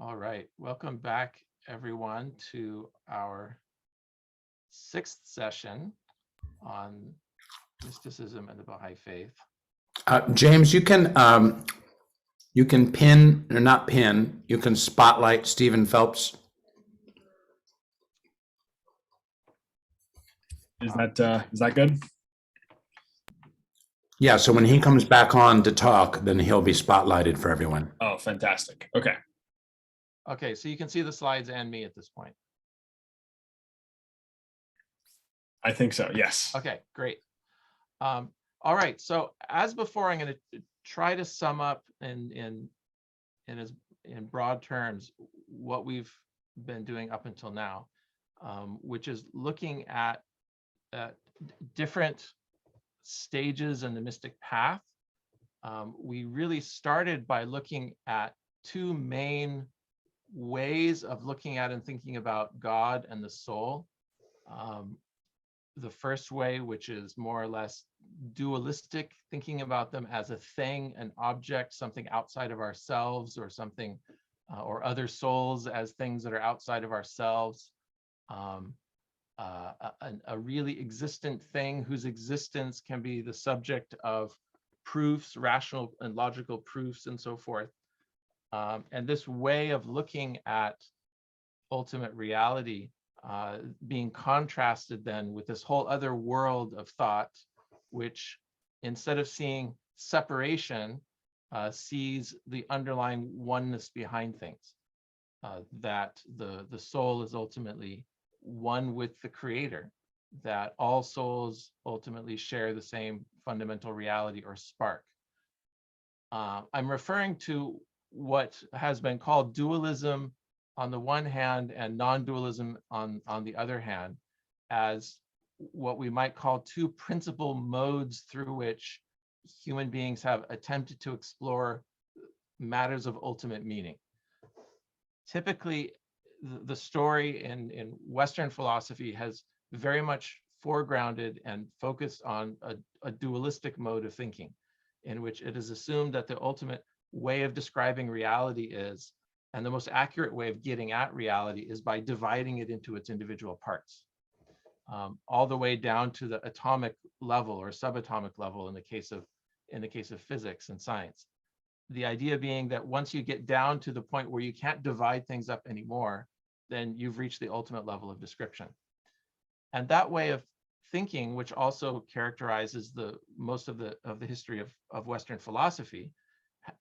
All right, welcome back everyone to our sixth session on mysticism and the Baha'i faith. James, you can pin or not pin. You can spotlight Stephen Phelps. Is that good? Yeah, so when he comes back on to talk, then he'll be spotlighted for everyone. Oh, fantastic. Okay. Okay, so you can see the slides and me at this point. I think so. Yes. Okay, great. All right, so as before, I'm going to try to sum up in broad terms what we've been doing up until now, which is looking at different stages in the mystic path. We really started by looking at two main ways of looking at and thinking about God and the soul. The first way, which is more or less dualistic, thinking about them as a thing, an object, something outside of ourselves, or something, or other souls as things that are outside of ourselves. A really existent thing whose existence can be the subject of proofs, rational and logical proofs, and so forth. And this way of looking at ultimate reality being contrasted then with this whole other world of thought, which instead of seeing separation, sees the underlying oneness behind things, that the soul is ultimately one with the creator, that all souls ultimately share the same fundamental reality or spark. I'm referring to what has been called dualism on the one hand and non-dualism on the other hand, as what we might call two principal modes through which human beings have attempted to explore matters of ultimate meaning. Typically, the story in Western philosophy has very much foregrounded and focused on a dualistic mode of thinking, in which it is assumed that the ultimate way of describing reality is, and the most accurate way of getting at reality is by dividing it into its individual parts, all the way down to the atomic level or subatomic level in the case of physics and science. The idea being that once you get down to the point where you can't divide things up anymore, then you've reached the ultimate level of description. And that way of thinking, which also characterizes the most of the history of Western philosophy,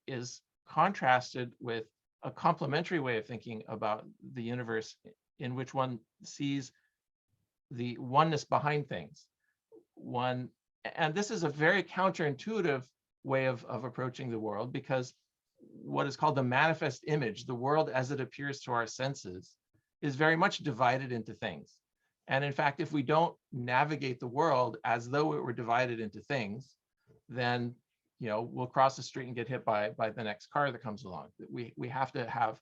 is contrasted with a complementary way of thinking about the universe, in which one sees the oneness behind things. And this is a very counterintuitive way of approaching the world, because what is called the manifest image, the world as it appears to our senses, is very much divided into things. And in fact, if we don't navigate the world as though it were divided into things, then we'll cross the street and get hit by the next car that comes along. We have to have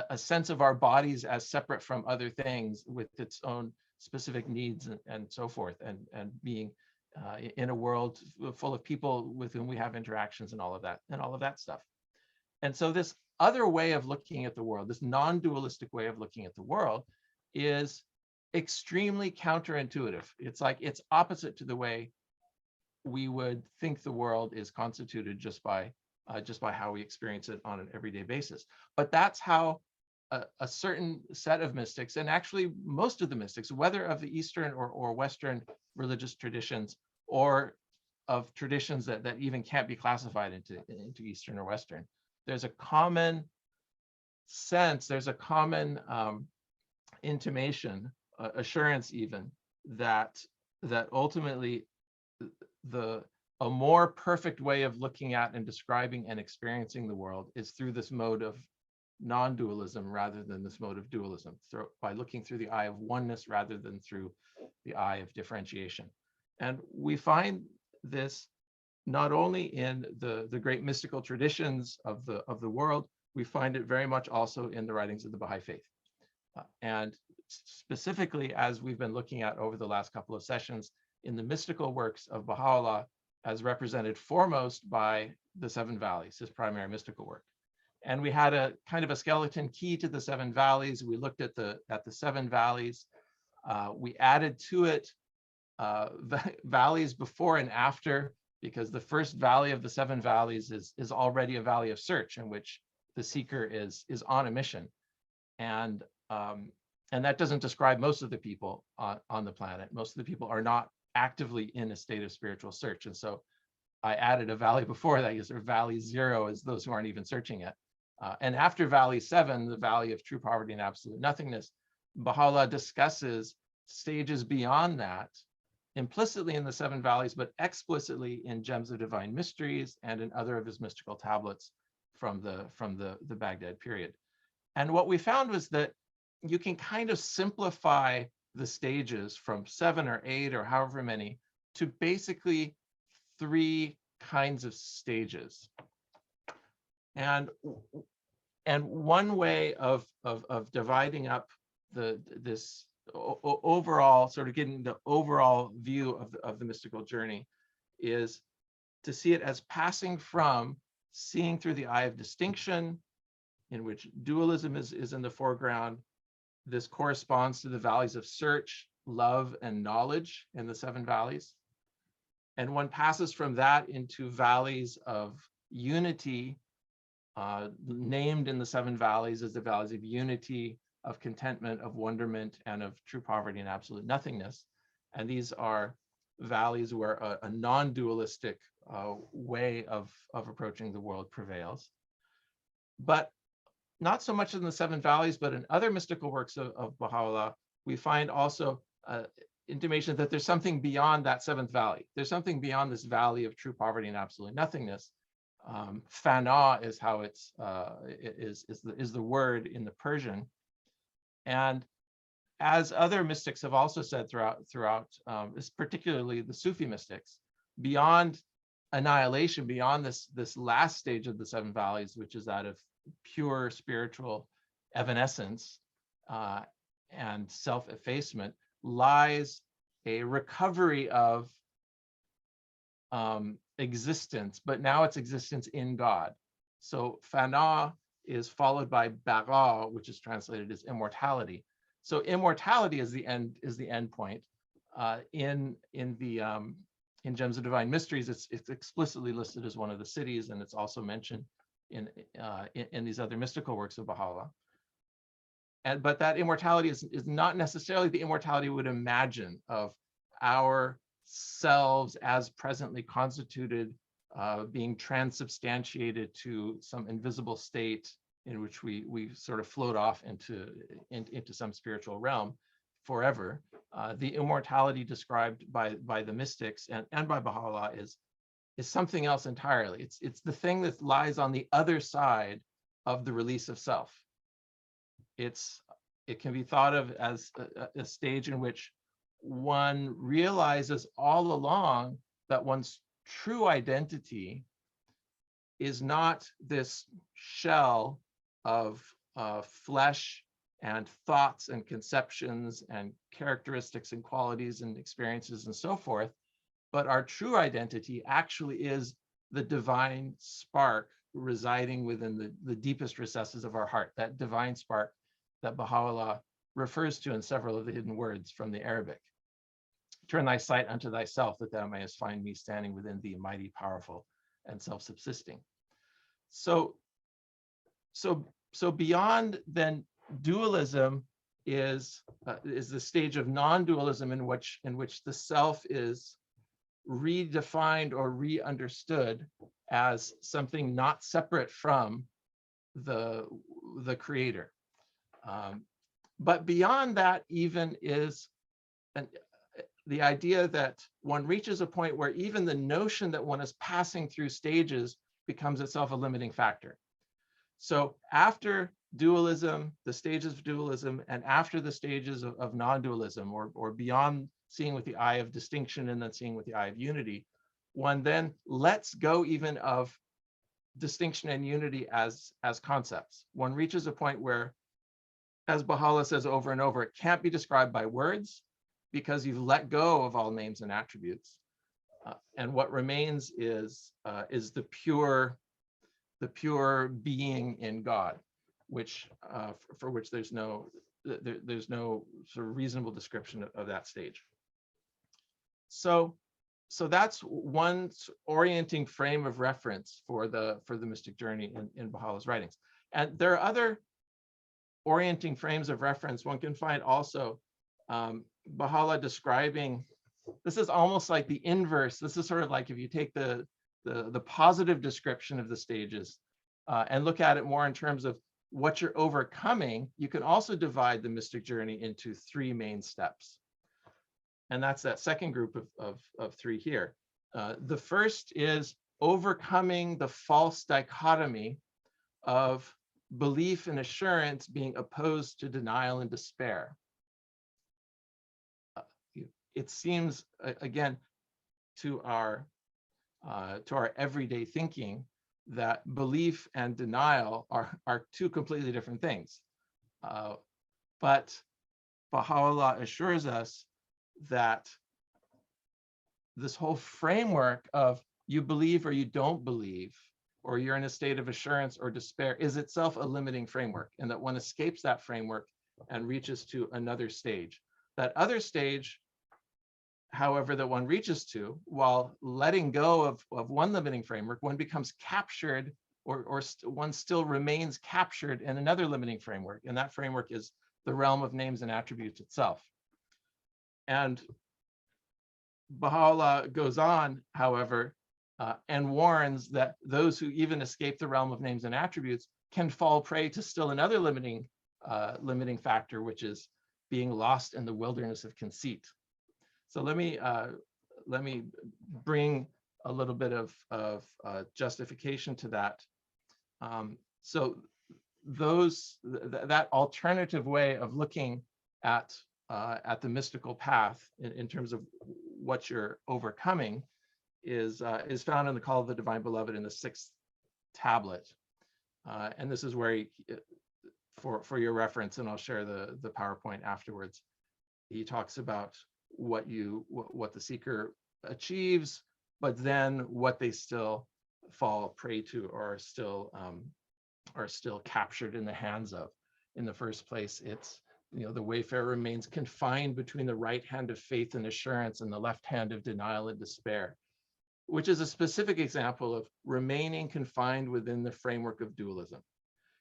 a sense of our bodies as separate from other things, with its own specific needs and so forth, and being in a world full of people with whom we have interactions and all of that stuff. And so this other way of looking at the world, this non-dualistic way of looking at the world, is extremely counterintuitive. It's like it's opposite to the way we would think the world is constituted just by how we experience it on an everyday basis. But that's how a certain set of mystics, and actually most of the mystics, whether of the Eastern or Western religious traditions, or of traditions that even can't be classified into Eastern or Western, there's a common sense, there's a common intimation, assurance even, that ultimately a more perfect way of looking at and describing and experiencing the world is through this mode of non-dualism rather than this mode of dualism, by looking through the eye of oneness rather than through the eye of differentiation. And we find this not only in the great mystical traditions of the world, we find it very much also in the writings of the Baha'i faith. And specifically, as we've been looking at over the last couple of sessions, in the mystical works of Baha'u'llah, as represented foremost by the Seven Valleys, his primary mystical work. And we had a kind of a skeleton key to the 7 valleys. We looked at the 7 valleys. We added to it valleys before and after, because the first valley of the 7 valleys is already a valley of search in which the seeker is on a mission. And that doesn't describe most of the people on the planet. Most of the people are not actively in a state of spiritual search. And so I added a valley before that, or valley 0 is those who aren't even searching it. And after valley 7, the valley of true poverty and absolute nothingness, Baha'u'llah discusses stages beyond that, implicitly in the 7 valleys, but explicitly in Gems of Divine Mysteries and in other of his mystical tablets from the Baghdad period. And what we found was that you can kind of simplify the stages from 7 or 8 or however many to basically 3 kinds of stages. And one way of dividing up this overall, sort of getting the overall view of the mystical journey, is to see it as passing from seeing through the eye of distinction, in which dualism is in the foreground. This corresponds to the valleys of search, love, and knowledge in the 7 valleys. And one passes from that into valleys of unity, named in the 7 valleys as the valleys of unity, of contentment, of wonderment, and of true poverty and absolute nothingness. And these are valleys where a non-dualistic way of approaching the world prevails. But not so much in the 7 valleys, but in other mystical works of Baha'u'llah, we find also intimation that there's something beyond that 7th valley. There's something beyond this valley of true poverty and absolute nothingness. Fana is how it's is the word in the Persian. And as other mystics have also said throughout particularly the Sufi mystics, beyond annihilation, beyond this last stage of the 7 valleys, which is that of pure spiritual evanescence and self-effacement, lies a recovery of existence, but now it's existence in God. So Fana is followed by Baqa, which is translated as immortality. So immortality is the end point. In Gems of Divine Mysteries, it's explicitly listed as one of the cities, and it's also mentioned in these other mystical works of Baha'u'llah. But that immortality is not necessarily the immortality we would imagine of our selves as presently constituted, being transubstantiated to some invisible state in which we sort of float off into some spiritual realm forever. The immortality described by the mystics and by Baha'u'llah is something else entirely. It's the thing that lies on the other side of the release of self. It can be thought of as a stage in which one realizes all along that one's true identity is not this shell of flesh and thoughts and conceptions and characteristics and qualities and experiences and so forth, but our true identity actually is the divine spark residing within the deepest recesses of our heart, that divine spark that Baha'u'llah refers to in several of the hidden words from the Arabic. Turn thy sight unto thyself, that thou mayest find me standing within thee, mighty, powerful, and self-subsisting. So beyond then dualism is the stage of non-dualism in which the self is redefined or re-understood as something not separate from the creator. But beyond that even is the idea that one reaches a point where even the notion that one is passing through stages becomes itself a limiting factor. So after dualism, the stages of dualism, and after the stages of non-dualism, or beyond seeing with the eye of distinction and then seeing with the eye of unity, one then lets go even of distinction and unity as concepts. One reaches a point where, as Baha'u'llah says over and over, it can't be described by words because you've let go of all names and attributes. And what remains is the pure the pure being in God, which for which there's no sort of reasonable description of that stage. So that's one orienting frame of reference for the mystic journey in Baha'u'llah's writings. And there are other orienting frames of reference one can find also. Baha'u'llah describing, this is almost like the inverse. This is sort of like if you take the positive description of the stages and look at it more in terms of what you're overcoming, you can also divide the mystic journey into 3 main steps. And that's that second group of 3 here. The first is overcoming the false dichotomy of belief and assurance being opposed to denial and despair. It seems, again, to our everyday thinking that belief and denial are 2 completely different things. But Baha'u'llah assures us that this whole framework of you believe or you don't believe, or you're in a state of assurance or despair, is itself a limiting framework, and that one escapes that framework and reaches to another stage. That other stage, however, that one reaches to, while letting go of one limiting framework, one becomes captured, or one still remains captured in another limiting framework, and that framework is the realm of names and attributes itself. And Baha'u'llah goes on, however, and warns that those who even escape the realm of names and attributes can fall prey to still another limiting factor, which is being lost in the wilderness of conceit. So let me bring a little bit of justification to that. So that alternative way of looking at the mystical path in terms of what you're overcoming is found in the Call of the Divine Beloved in the 6th tablet. And this is where for your reference, and I'll share the PowerPoint afterwards, he talks about what the seeker achieves, but then what they still fall prey to or are still captured in the hands of. In the first place, it's the wayfarer remains confined between the right hand of faith and assurance and the left hand of denial and despair, which is a specific example of remaining confined within the framework of dualism.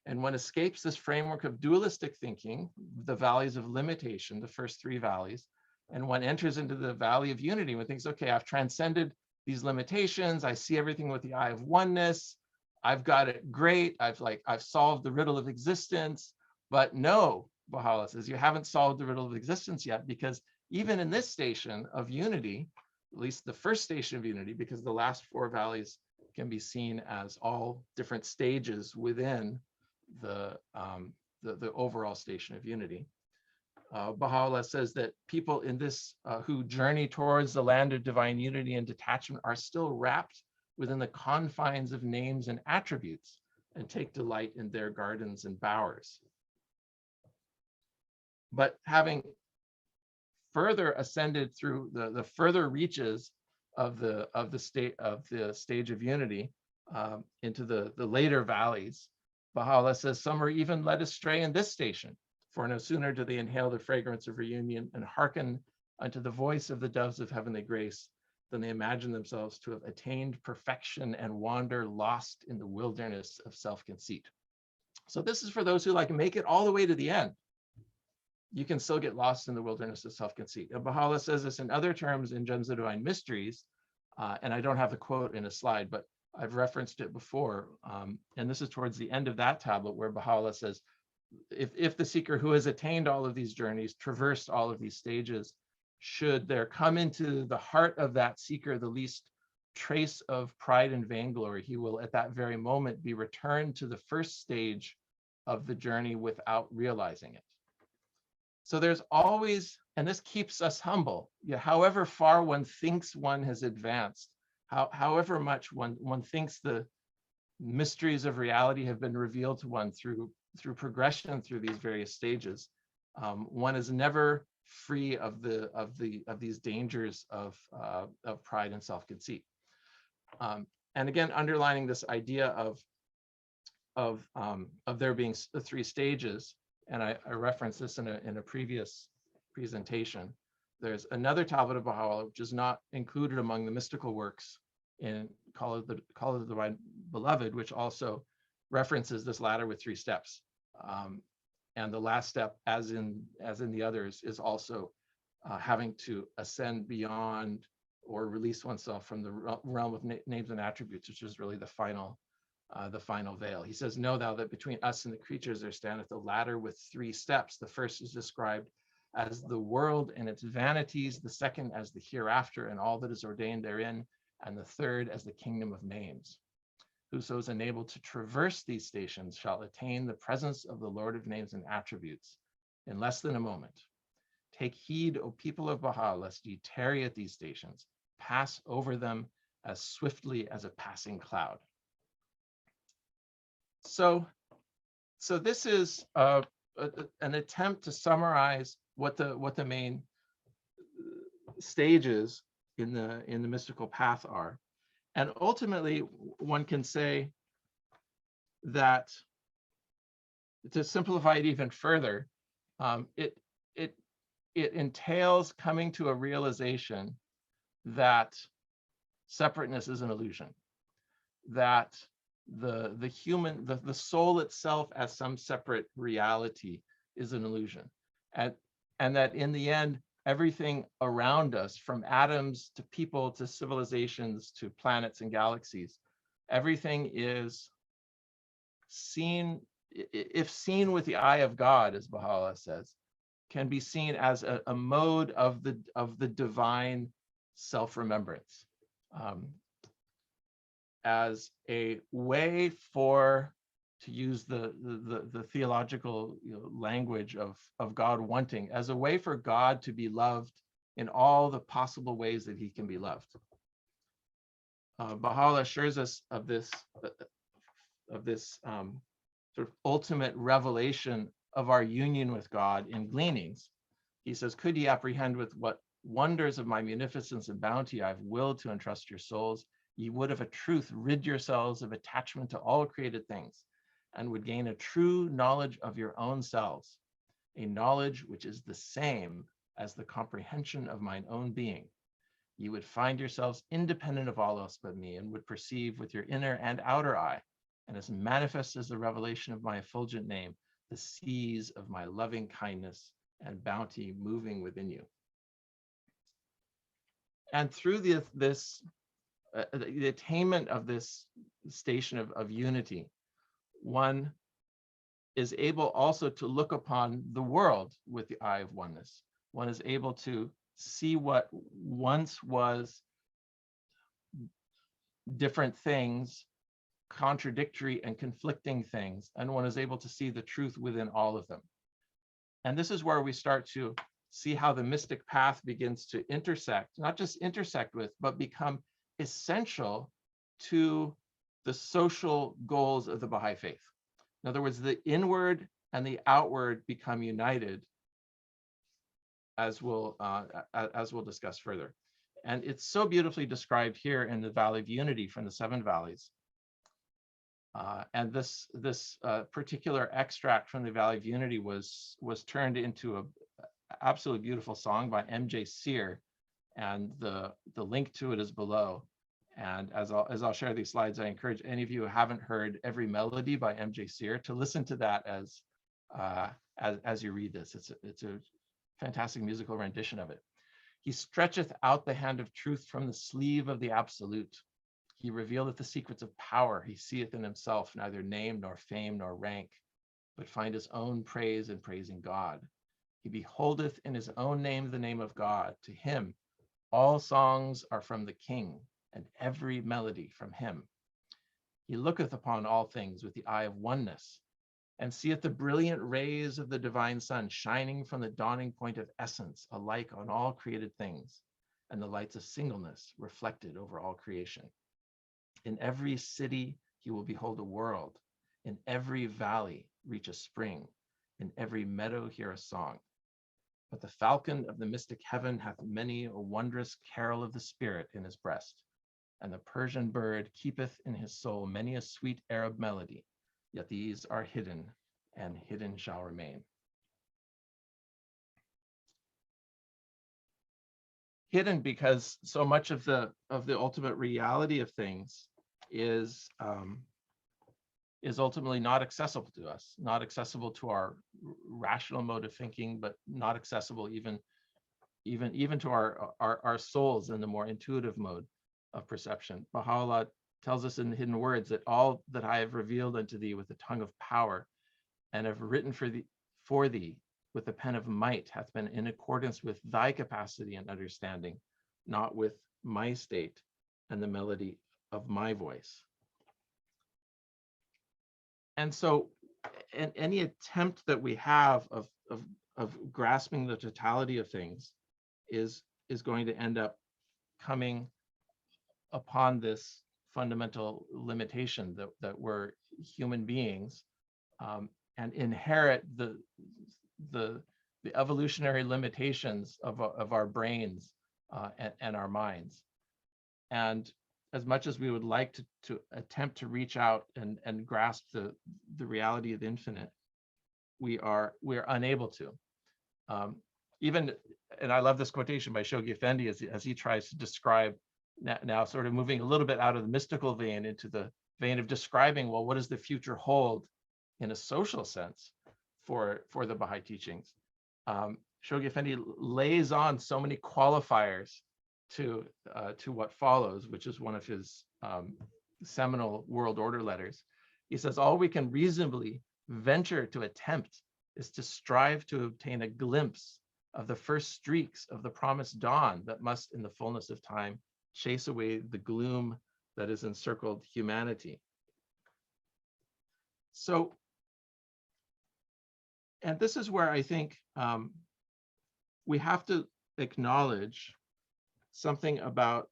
And one escapes this framework of dualistic thinking, the valleys of limitation, the first 3 valleys, and one enters into the valley of unity. One thinks, okay, I've transcended these limitations. I see everything with the eye of oneness. I've got it great. I've solved the riddle of existence. But no, Baha'u'llah says, you haven't solved the riddle of existence yet, because even in this station of unity, at least the first station of unity, because the last 4 valleys can be seen as all different stages within the overall station of unity. Baha'u'llah says that people in this who journey towards the land of divine unity and detachment are still wrapped within the confines of names and attributes and take delight in their gardens and bowers. But having further ascended through the further reaches of the stage of unity into the later valleys, Baha'u'llah says some are even led astray in this station, for no sooner do they inhale the fragrance of reunion and hearken unto the voice of the doves of heavenly grace than they imagine themselves to have attained perfection and wander lost in the wilderness of self-conceit. So this is for those who make it all the way to the end. You can still get lost in the wilderness of self-conceit. Baha'u'llah says this in other terms in Gems of Divine Mysteries, and I don't have the quote in a slide, but I've referenced it before. And this is towards the end of that tablet where Baha'u'llah says, if the seeker who has attained all of these journeys, traversed all of these stages, should there come into the heart of that seeker the least trace of pride and vainglory, he will at that very moment be returned to the first stage of the journey without realizing it. So there's always, and this keeps us humble, however far one thinks one has advanced, however much one thinks the mysteries of reality have been revealed to one through progression through these various stages, one is never free of these dangers of pride and self-conceit. And again, underlining this idea of there being three stages, and I referenced this in a previous presentation. There's another tablet of Baha'u'llah which is not included among the mystical works in Call of the Divine Beloved, which also references this ladder with 3 steps. And the last step, as in the others, is also having to ascend beyond or release oneself from the realm of names and attributes, which is really the final veil. He says, "Know thou that between us and the creatures there standeth a ladder with 3 steps. The first is described as the world and its vanities, the second as the hereafter and all that is ordained therein, and the third as the kingdom of names. Whoso is enabled to traverse these stations shall attain the presence of the Lord of names and attributes in less than a moment. Take heed, O people of Baha, lest ye tarry at these stations. Pass over them as swiftly as a passing cloud." So this is an attempt to summarize what the main stages in the mystical path are. And ultimately, one can say that, to simplify it even further, it entails coming to a realization that separateness is an illusion, that the soul itself as some separate reality is an illusion, and that in the end, everything around us, from atoms to people to civilizations to planets and galaxies, everything is seen, if seen with the eye of God, as Baha'u'llah says, can be seen as a mode of the divine self-remembrance, as a way for, to use the theological language of God wanting, as a way for God to be loved in all the possible ways that he can be loved. Baha'u'llah assures us of this sort of ultimate revelation of our union with God in Gleanings. He says, "Could ye apprehend with what wonders of my munificence and bounty I've willed to entrust your souls, ye would of a truth rid yourselves of attachment to all created things, and would gain a true knowledge of your own selves, a knowledge which is the same as the comprehension of mine own being. You would find yourselves independent of all else but me, and would perceive with your inner and outer eye, and as manifest as the revelation of my effulgent name, the seas of my loving kindness and bounty moving within you." And through the attainment of this station of unity, one is able also to look upon the world with the eye of oneness. One is able to see what once was different things, contradictory and conflicting things, and one is able to see the truth within all of them. And this is where we start to see how the mystic path begins to intersect, not just intersect with, but become essential to the social goals of the Baha'i faith. In other words, the inward and the outward become united, as we'll discuss further. And it's so beautifully described here in the Valley of Unity from the 7 Valleys. And this particular extract from the Valley of Unity was turned into an absolutely beautiful song by M.J. Sear, and the link to it is below. And as I'll share these slides, I encourage any of you who haven't heard Every Melody by M.J. Sear to listen to that as you read this. It's a fantastic musical rendition of it. "He stretcheth out the hand of truth from the sleeve of the absolute. He revealeth the secrets of power. He seeth in himself neither name nor fame nor rank, but find his own praise in praising God. He beholdeth in his own name the name of God. To him all songs are from the King, and every melody from him. He looketh upon all things with the eye of oneness, and seeth the brilliant rays of the divine sun shining from the dawning point of essence alike on all created things, and the lights of singleness reflected over all creation. In every city he will behold a world, in every valley reach a spring, in every meadow hear a song. But the falcon of the mystic heaven hath many a wondrous carol of the spirit in his breast, and the Persian bird keepeth in his soul many a sweet Arab melody. yet these are hidden, and hidden shall remain. Hidden because so much of the ultimate reality of things is ultimately not accessible to us, not accessible to our rational mode of thinking, but not accessible even to our souls in the more intuitive mode of perception. Baha'u'llah tells us in the hidden words that all that I have revealed unto thee with the tongue of power, and have written for thee with the pen of might, hath been in accordance with thy capacity and understanding, not with my state and the melody of my voice. And so, any attempt that we have of grasping the totality of things is going to end up coming upon this fundamental limitation that we're human beings, and inherit the evolutionary limitations of our brains and our minds. And as much as we would like to attempt to reach out and grasp the reality of the infinite, we're unable to. Even, and I love this quotation by Shoghi Effendi as he tries to describe now sort of moving a little bit out of the mystical vein into the vein of describing, well, what does the future hold in a social sense for the Baha'i teachings? Shoghi Effendi lays on so many qualifiers to what follows, which is one of his seminal world order letters. He says, all we can reasonably venture to attempt is to strive to obtain a glimpse of the first streaks of the promised dawn that must, in the fullness of time, chase away the gloom that has encircled humanity. So, and this is where I think we have to acknowledge something about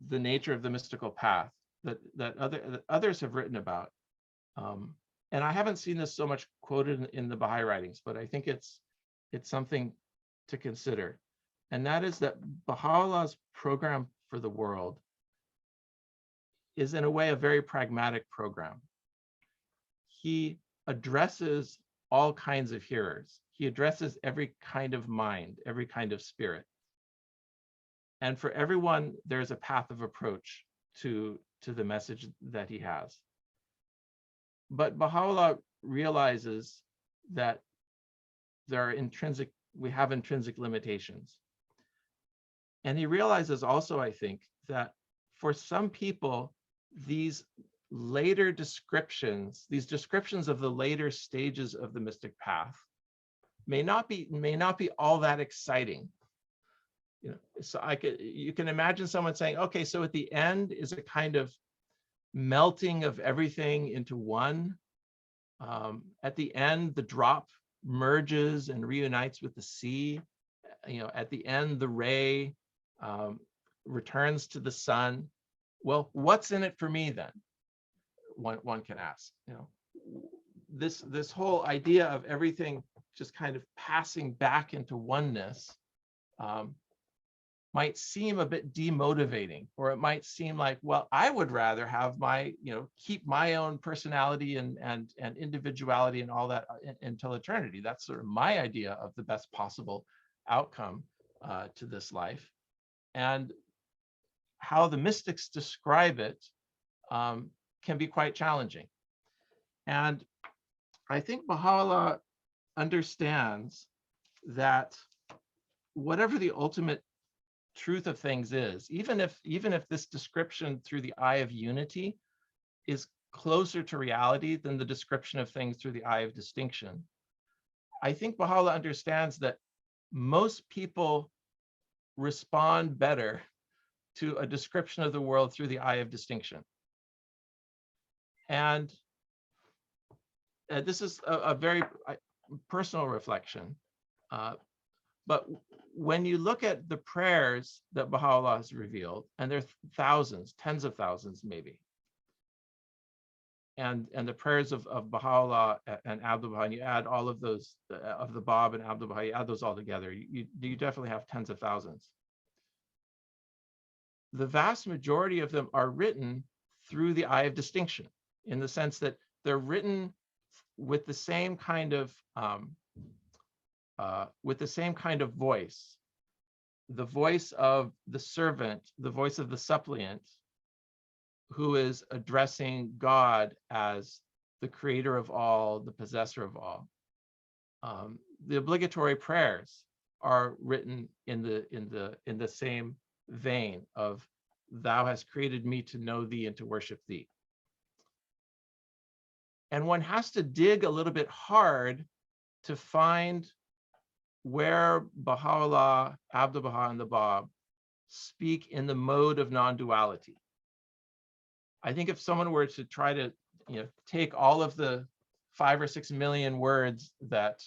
the nature of the mystical path that others have written about. And I haven't seen this so much quoted in the Baha'i writings, but I think it's something to consider. And that is that Baha'u'llah's program for the world is in a way a very pragmatic program. He addresses all kinds of hearers. He addresses every kind of mind, every kind of spirit. And for everyone, there's a path of approach to the message that he has. But Baha'u'llah realizes that we have intrinsic limitations. And he realizes also, I think, that for some people, these later descriptions, these descriptions of the later stages of the mystic path may not be all that exciting. You know, so you can imagine someone saying, okay, so at the end is a kind of melting of everything into one. At the end, the drop merges and reunites with the sea. You know, at the end, the ray returns to the sun. Well, what's in it for me then? One can ask. You know, this whole idea of everything just kind of passing back into oneness might seem a bit demotivating, or it might seem like, well, I would rather have my, keep my own personality and individuality and all that until eternity. That's sort of my idea of the best possible outcome to this life. And how the mystics describe it can be quite challenging. And I think Baha'u'llah understands that whatever the ultimate truth of things is, even if this description through the eye of unity is closer to reality than the description of things through the eye of distinction, I think Baha'u'llah understands that most people respond better to a description of the world through the eye of distinction. And this is a very personal reflection. But when you look at the prayers that Baha'u'llah has revealed, and there are thousands, tens of thousands maybe, and the prayers of Baha'u'llah and Abdul Baha, and you add all of those, of the Bab and Abdul Baha, you add those all together, you definitely have tens of thousands. The vast majority of them are written through the eye of distinction, in the sense that they're written with the same kind of voice, the voice of the servant, the voice of the suppliant, who is addressing God as the creator of all, the possessor of all. The obligatory prayers are written in the same vein of, thou hast created me to know thee and to worship thee. And one has to dig a little bit hard to find where Baha'u'llah, Abdu'l-Baha, and the Bab speak in the mode of non-duality. I think if someone were to try to, take all of the 5 or 6 million words that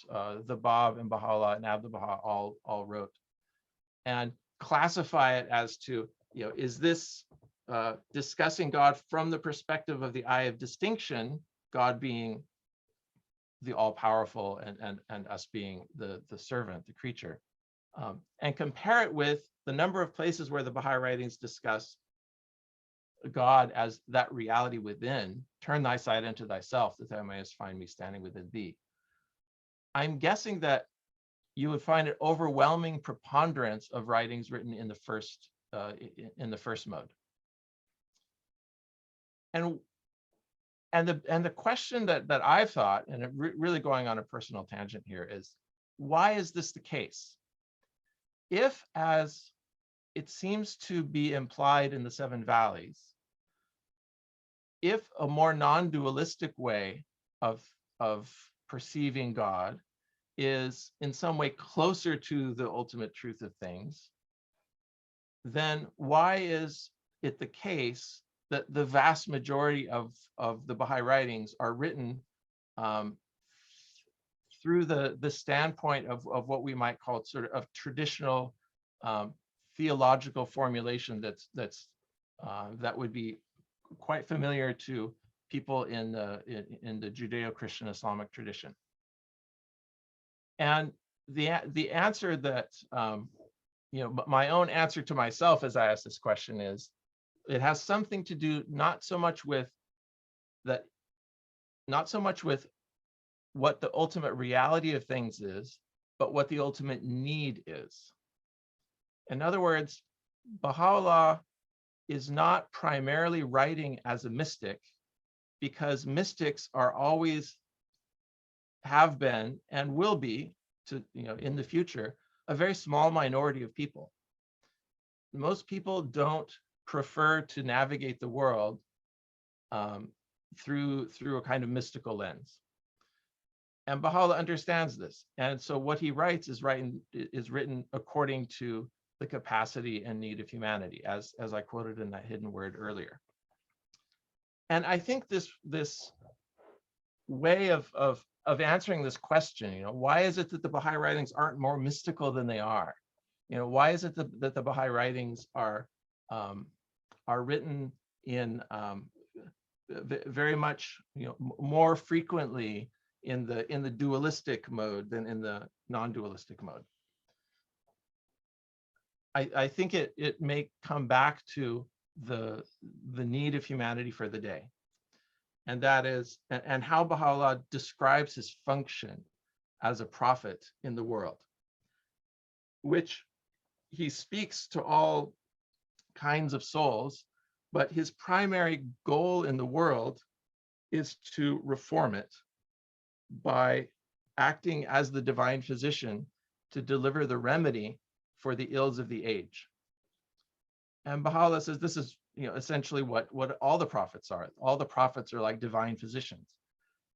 the Bab and Baha'u'llah and Abdu'l-Baha all wrote, and classify it as to, is this discussing God from the perspective of the eye of distinction, God being the all-powerful and us being the servant, the creature, and compare it with the number of places where the Baha'i writings discuss God as that reality within, turn thy sight unto thyself, that thou mayest find me standing within thee. I'm guessing that you would find an overwhelming preponderance of writings written in the first mode. And the question that I've thought, and really going on a personal tangent here, is why is this the case? If, as it seems to be implied in the Seven Valleys, if a more non-dualistic way of perceiving God is in some way closer to the ultimate truth of things, then why is it the case that the vast majority of the Baha'i writings are written through the standpoint of what we might call sort of traditional theological formulation that would be quite familiar to people in the Judeo-Christian Islamic tradition? And the answer that my own answer to myself as I ask this question is, it has something to do not so much with what the ultimate reality of things is, but what the ultimate need is. In other words, Baha'u'llah is not primarily writing as a mystic, because mystics are always, have been, and will be in the future, a very small minority of people. Most people don't prefer to navigate the world through a kind of mystical lens. And Baha'u'llah understands this. And so what he writes is written according to the capacity and need of humanity, as I quoted in that hidden word earlier. And I think this way of answering this question, why is it that the Baha'i writings aren't more mystical than they are? Why is it that the Baha'i writings are written in very much, more frequently in the dualistic mode than in the non-dualistic mode? I think it may come back to the need of humanity for the day, and that is, and how Baha'u'llah describes his function as a prophet in the world, which he speaks to all kinds of souls, but his primary goal in the world is to reform it by acting as the divine physician to deliver the remedy for the ills of the age. And Baha'u'llah says this is essentially what all the prophets are. All the prophets are like divine physicians.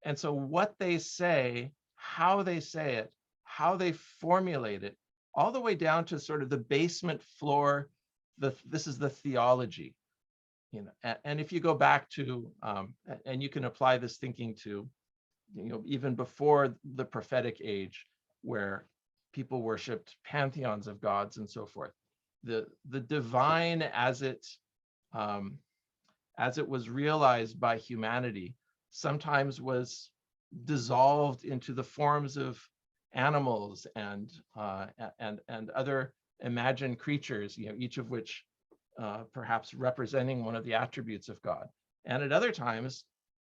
And so what they say, how they say it, how they formulate it, all the way down to sort of the basement floor, this is the theology. And if you go back to, and you can apply this thinking to, even before the prophetic age, where people worshipped pantheons of gods and so forth, the divine as it was realized by humanity sometimes was dissolved into the forms of animals and other imagined creatures, each of which perhaps representing one of the attributes of God. And at other times,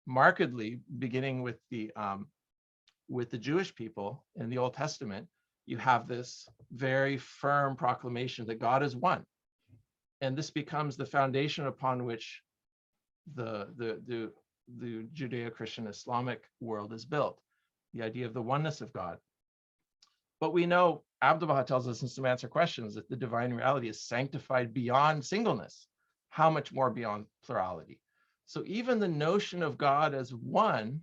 markedly, beginning with the Jewish people in the Old Testament, you have this very firm proclamation that God is one. And this becomes the foundation upon which the Judeo-Christian Islamic world is built, the idea of the oneness of God. But we know, Abdu'l-Baha tells us in some answer questions, that the divine reality is sanctified beyond singleness. How much more beyond plurality? So even the notion of God as one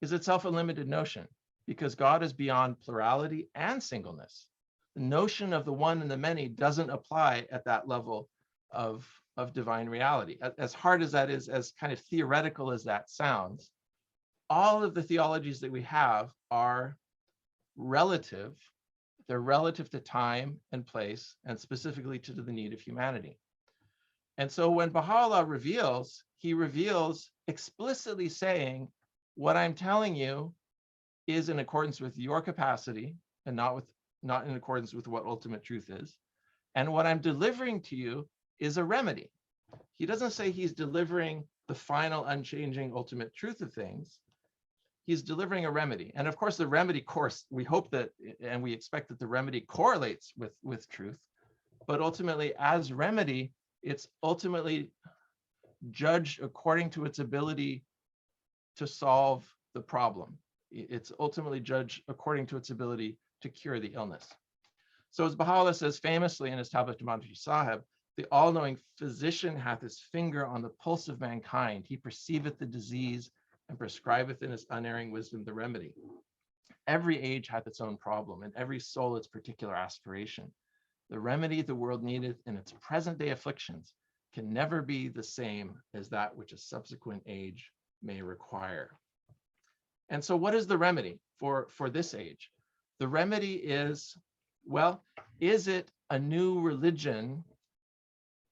is itself a limited notion, because God is beyond plurality and singleness. The notion of the one and the many doesn't apply at that level of divine reality. As hard as that is, as kind of theoretical as that sounds, all of the theologies that we have are relative. They're relative to time and place, and specifically to the need of humanity. And so when Baha'u'llah reveals, he reveals explicitly saying, what I'm telling you is in accordance with your capacity and not in accordance with what ultimate truth is. And what I'm delivering to you is a remedy. He doesn't say he's delivering the final, unchanging, ultimate truth of things. He's delivering a remedy. And of course, the remedy course, we hope that, and we expect that the remedy correlates with truth. But ultimately, as remedy, it's ultimately judged according to its ability to solve the problem. It's ultimately judged according to its ability to cure the illness. So as Baha'u'llah says famously in his tablet to Manji Sahib, the all-knowing physician hath his finger on the pulse of mankind. He perceiveth the disease and prescribeth in his unerring wisdom the remedy. Every age hath its own problem, and every soul its particular aspiration. The remedy the world needeth in its present day afflictions can never be the same as that which a subsequent age may require. And so what is the remedy for this age? The remedy is, well, is it a new religion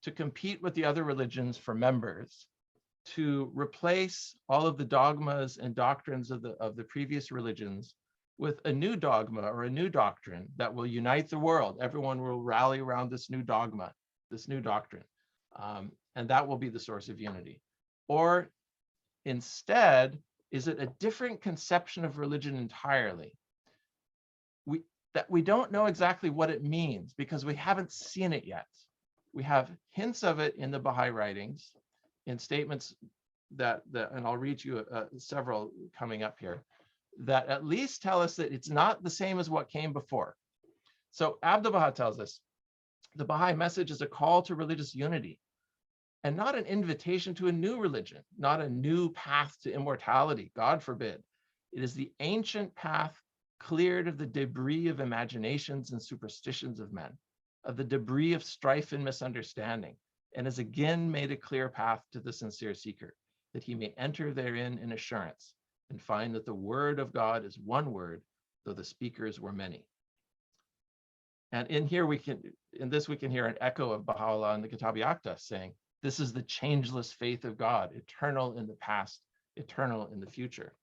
to compete with the other religions for members, to replace all of the dogmas and doctrines of the previous religions with a new dogma or a new doctrine that will unite the world? Everyone will rally around this new dogma, this new doctrine, and that will be the source of unity. Or instead, is it a different conception of religion entirely? We don't know exactly what it means because we haven't seen it yet. We have hints of it in the Baha'i writings, in statements that and I'll read you several coming up here, that at least tell us that it's not the same as what came before. So Abdu'l-Baha tells us, the Baha'i message is a call to religious unity, and not an invitation to a new religion, not a new path to immortality, God forbid. It is the ancient path cleared of the debris of imaginations and superstitions of men, of the debris of strife and misunderstanding, and has again made a clear path to the sincere seeker, that he may enter therein in assurance and find that the word of God is one word, though the speakers were many. And in this we can hear an echo of Baha'u'llah in the Kitab-i-Aqdas saying, this is the changeless faith of God, eternal in the past, eternal in the future.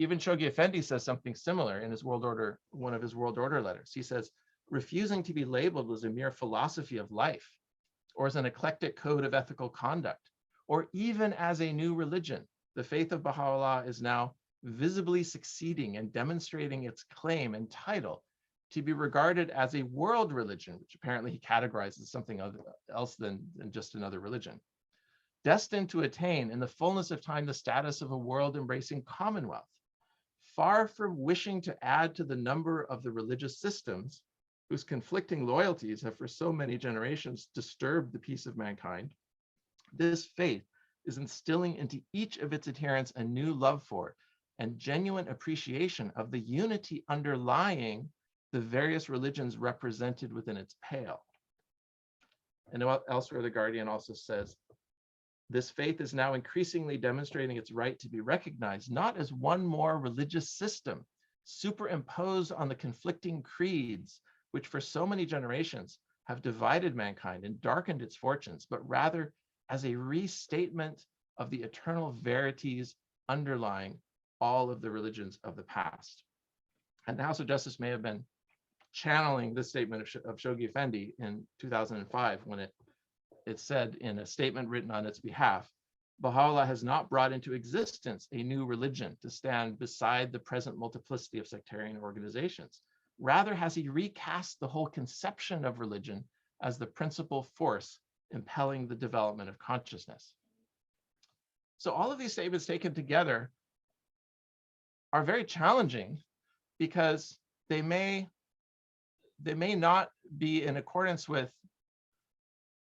Even Shoghi Effendi says something similar in his World Order, one of his World Order letters. He says, refusing to be labeled as a mere philosophy of life, or as an eclectic code of ethical conduct, or even as a new religion, the faith of Baha'u'llah is now visibly succeeding and demonstrating its claim and title to be regarded as a world religion, which apparently he categorizes as something else than just another religion, destined to attain in the fullness of time the status of a world-embracing commonwealth. Far from wishing to add to the number of the religious systems whose conflicting loyalties have for so many generations disturbed the peace of mankind, this faith is instilling into each of its adherents a new love for and genuine appreciation of the unity underlying the various religions represented within its pale. And elsewhere, the Guardian also says, this faith is now increasingly demonstrating its right to be recognized, not as one more religious system superimposed on the conflicting creeds, which for so many generations have divided mankind and darkened its fortunes, but rather as a restatement of the eternal verities underlying all of the religions of the past. And the House of Justice may have been channeling this statement of Shoghi Effendi in 2005 when it said in a statement written on its behalf Baha'u'llah has not brought into existence a new religion to stand beside the present multiplicity of sectarian organizations. Rather, has he recast the whole conception of religion as the principal force impelling the development of consciousness. So all of these statements taken together are very challenging because they may not be in accordance with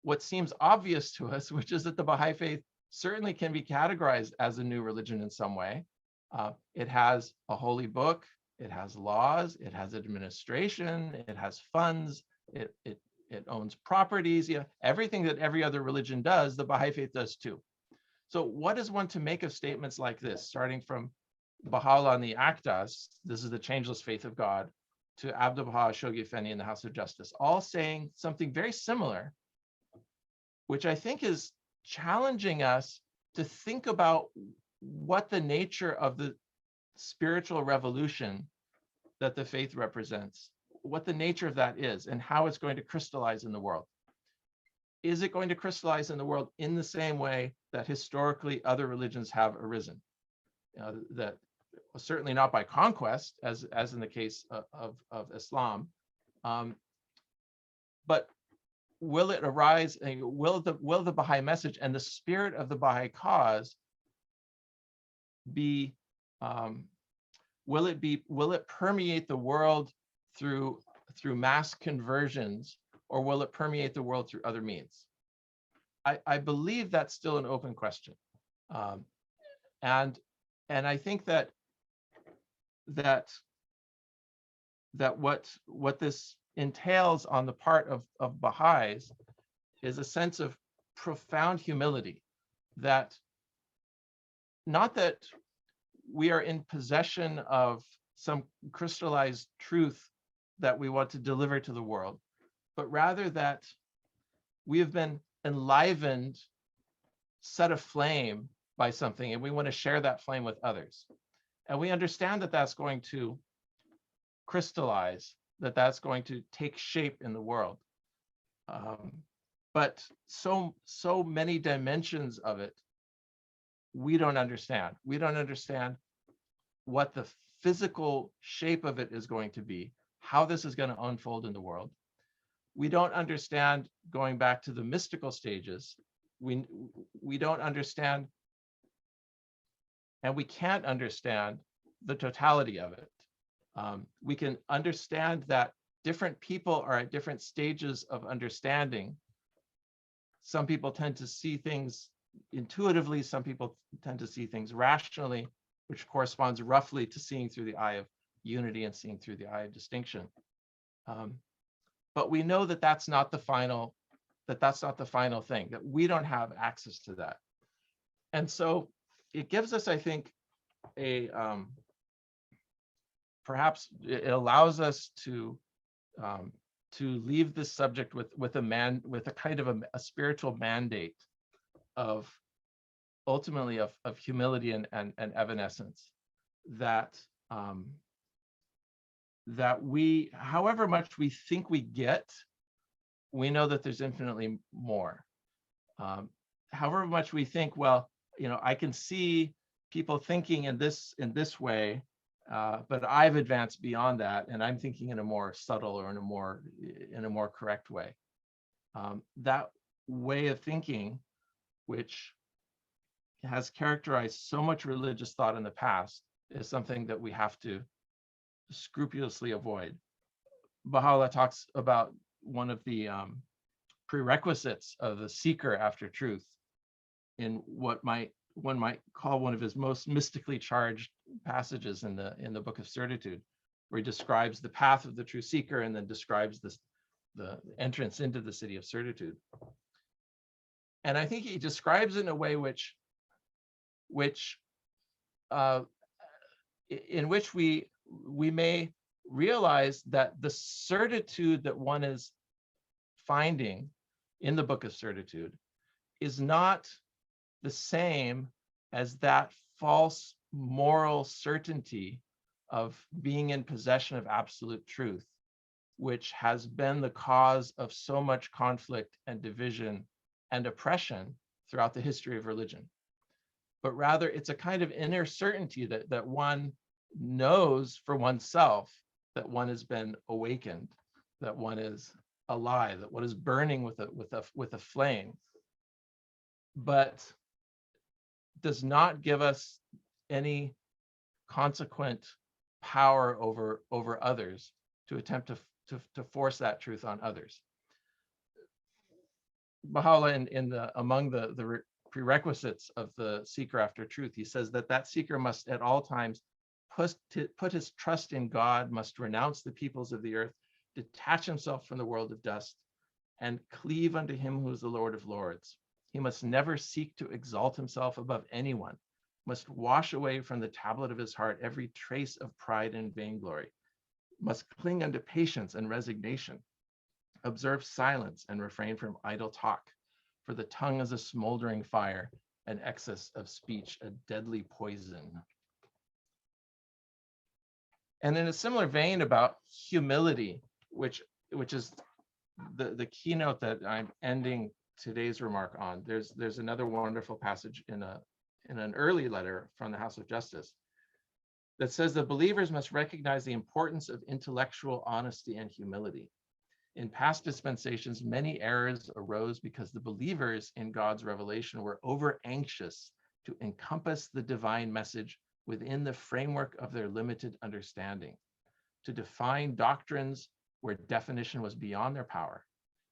what seems obvious to us, which is that the Baha'i faith certainly can be categorized as a new religion in some way. It has a holy book, it has laws, it has administration, it has funds, it owns properties, everything that every other religion does, the Baha'i faith does too. So what is one to make of statements like this, starting from Baha'u'llah and the Akdas, this is the changeless faith of God, to Abdul Baha Shoghi Effendi in the House of Justice, all saying something very similar, which I think is challenging us to think about what the nature of the spiritual revolution that the faith represents, what the nature of that is, and how it's going to crystallize in the world. Is it going to crystallize in the world in the same way that historically other religions have arisen? That certainly not by conquest, as in the case of Islam, but will it arise? Will the Baha'i message and the spirit of the Baha'i cause be? Will it permeate the world through mass conversions, or will it permeate the world through other means? I believe that's still an open question, and I think that what this entails on the part of Baha'is is a sense of profound humility, that not that we are in possession of some crystallized truth that we want to deliver to the world, but rather that we have been enlivened, set aflame by something, and we want to share that flame with others. And we understand that that's going to crystallize, that that's going to take shape in the world. But so many dimensions of it, we don't understand. We don't understand what the physical shape of it is going to be, how this is going to unfold in the world. We don't understand, going back to the mystical stages, we don't understand, and we can't understand the totality of it. We can understand that different people are at different stages of understanding. Some people tend to see things intuitively, some people tend to see things rationally, which corresponds roughly to seeing through the eye of unity and seeing through the eye of distinction. But we know that that's not the final thing, that we don't have access to that. And so it gives us, I think, perhaps it allows us to leave this subject with a kind of a spiritual mandate of ultimately of humility and evanescence, that we, however much we think we get, we know that there's infinitely more. However much we think, well, I can see people thinking in this way, but I've advanced beyond that, and I'm thinking in a more subtle or in a more correct way. That way of thinking, which has characterized so much religious thought in the past, is something that we have to scrupulously avoid. Baha'u'llah talks about one of the prerequisites of the seeker after truth in what one might call one of his most mystically charged passages in the Book of Certitude, where he describes the path of the true seeker and then describes the entrance into the city of certitude. And I think he describes it in a way in which we may realize that the certitude that one is finding in the Book of Certitude is not the same as that false moral certainty of being in possession of absolute truth, which has been the cause of so much conflict and division and oppression throughout the history of religion. but rather it's a kind of inner certainty that one knows for oneself that one has been awakened, that one is alive, that one is burning with a flame, but does not give us any consequent power over others to attempt to force that truth on others. Baha'u'llah among the prerequisites of the seeker after truth, he says that seeker must at all times put his trust in God, must renounce the peoples of the earth, detach himself from the world of dust, and cleave unto him who is the Lord of Lords. He must never seek to exalt himself above anyone, must wash away from the tablet of his heart every trace of pride and vainglory, must cling unto patience and resignation, observe silence and refrain from idle talk, for the tongue is a smoldering fire, and excess of speech a deadly poison. And in a similar vein about humility, which is the keynote that I'm ending today's remark on, there's another wonderful passage in an early letter from the House of Justice that says that believers must recognize the importance of intellectual honesty and humility. In past dispensations, many errors arose because the believers in God's revelation were over anxious to encompass the divine message within the framework of their limited understanding, to define doctrines where definition was beyond their power,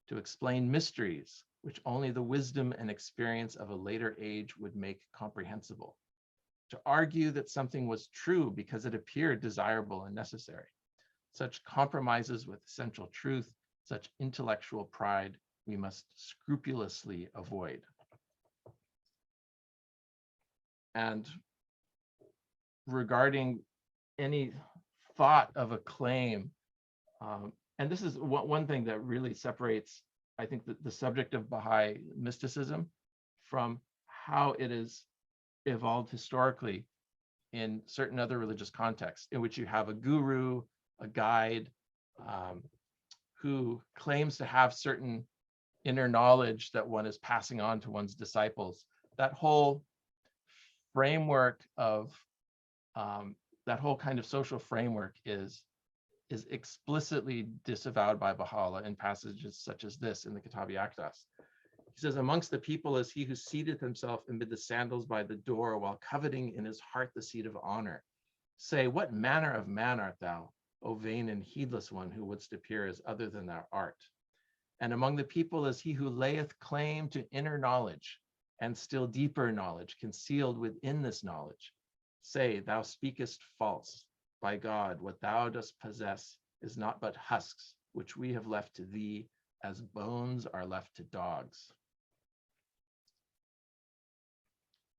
to explain mysteries which only the wisdom and experience of a later age would make comprehensible, to argue that something was true because it appeared desirable and necessary. Such compromises with essential truth, such intellectual pride, we must scrupulously avoid. And regarding any thought of a claim, and this is one thing that really separates, I think, the subject of Baha'i mysticism from how it is evolved historically in certain other religious contexts, in which you have a guru, a guide, who claims to have certain inner knowledge that one is passing on to one's disciples. That whole framework of that whole kind of social framework is explicitly disavowed by Baha'u'llah in passages such as this in the Kitab-i Aqdas. He says, amongst the people is he who seateth himself amid the sandals by the door, while coveting in his heart the seat of honor. Say, what manner of man art thou, O vain and heedless one, who wouldst appear as other than thou art? And among the people is he who layeth claim to inner knowledge and still deeper knowledge concealed within this knowledge. Say, thou speakest false. By God, what thou dost possess is not but husks, which we have left to thee, as bones are left to dogs.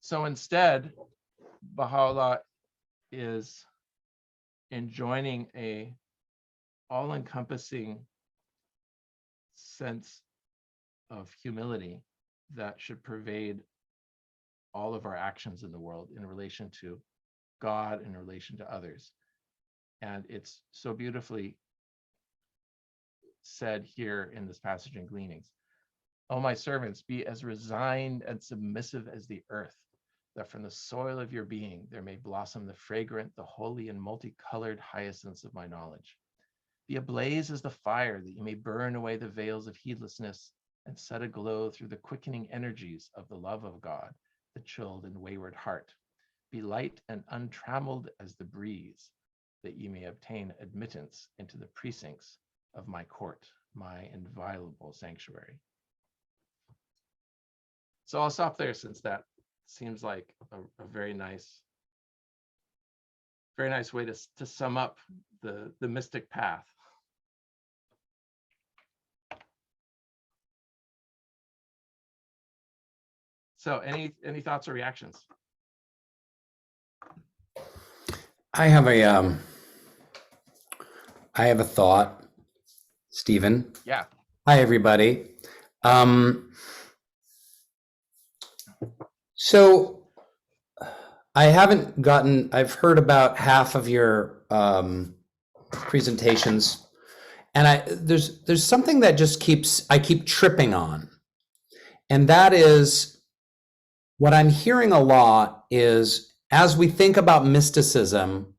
So instead, Baha'u'llah is enjoining a all-encompassing sense of humility that should pervade all of our actions in the world in relation to God, in relation to others. And it's so beautifully said here in this passage in Gleanings. O my servants, be as resigned and submissive as the earth, that from the soil of your being there may blossom the fragrant, the holy and multicolored hyacinths of my knowledge. Be ablaze as the fire, that you may burn away the veils of heedlessness and set aglow through the quickening energies of the love of God, the chilled and wayward heart. Be light and untrammeled as the breeze, that you may obtain admittance into the precincts of my court, my inviolable sanctuary. So I'll stop there, since that seems like a very nice way to sum up the mystic path. So any thoughts or reactions? I have a thought, Stephen. Yeah. Hi, everybody. So I've heard about half of your presentations, and there's something that I keep tripping on, and that is what I'm hearing a lot is, as we think about mysticism,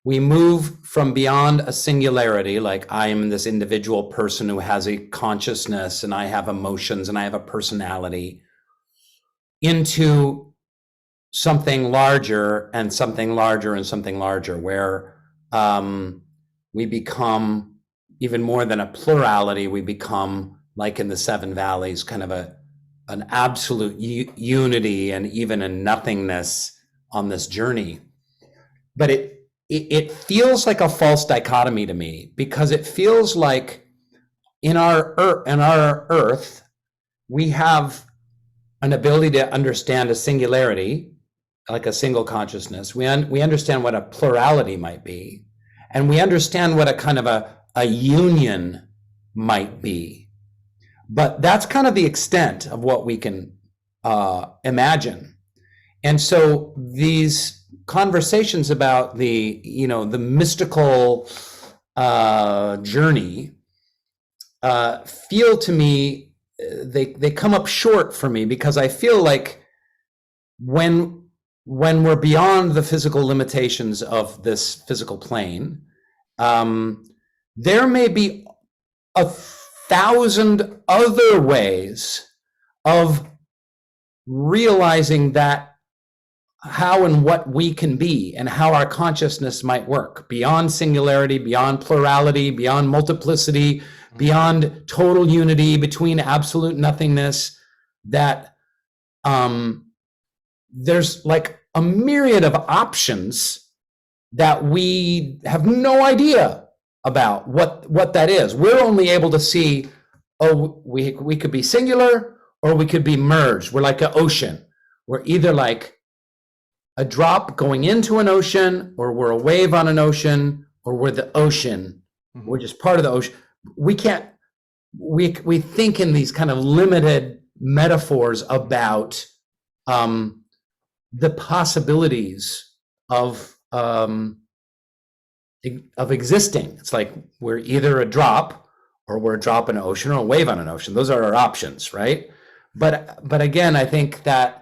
we move from beyond a singularity, like I am this individual person who has a consciousness and I have emotions and I have a personality, into something larger and something larger and something larger, where we become even more than a plurality. We become, like in the Seven Valleys, kind of an absolute unity and even a nothingness on this journey. But it feels like a false dichotomy to me, because it feels like in our earth, we have an ability to understand a singularity, like a single consciousness. We understand what a plurality might be, and we understand what a kind of a union might be. But that's kind of the extent of what we can imagine. And so these conversations about the mystical journey feel to me, they come up short for me, because I feel like when we're beyond the physical limitations of this physical plane, there may be 1,000 other ways of realizing that, how and what we can be and how our consciousness might work beyond singularity, beyond plurality, beyond multiplicity, beyond total unity, between absolute nothingness, that there's like a myriad of options that we have no idea about what that is. We're only able to see, oh, we could be singular or we could be merged. We're like an ocean. We're either like a drop going into an ocean, or we're a wave on an ocean, or we're the ocean. We're just part of the ocean. We can't, we think in these kind of limited metaphors about the possibilities of existing. It's like we're either a drop, or we're a drop in an ocean, or a wave on an ocean. Those are our options, right? But again, I think that,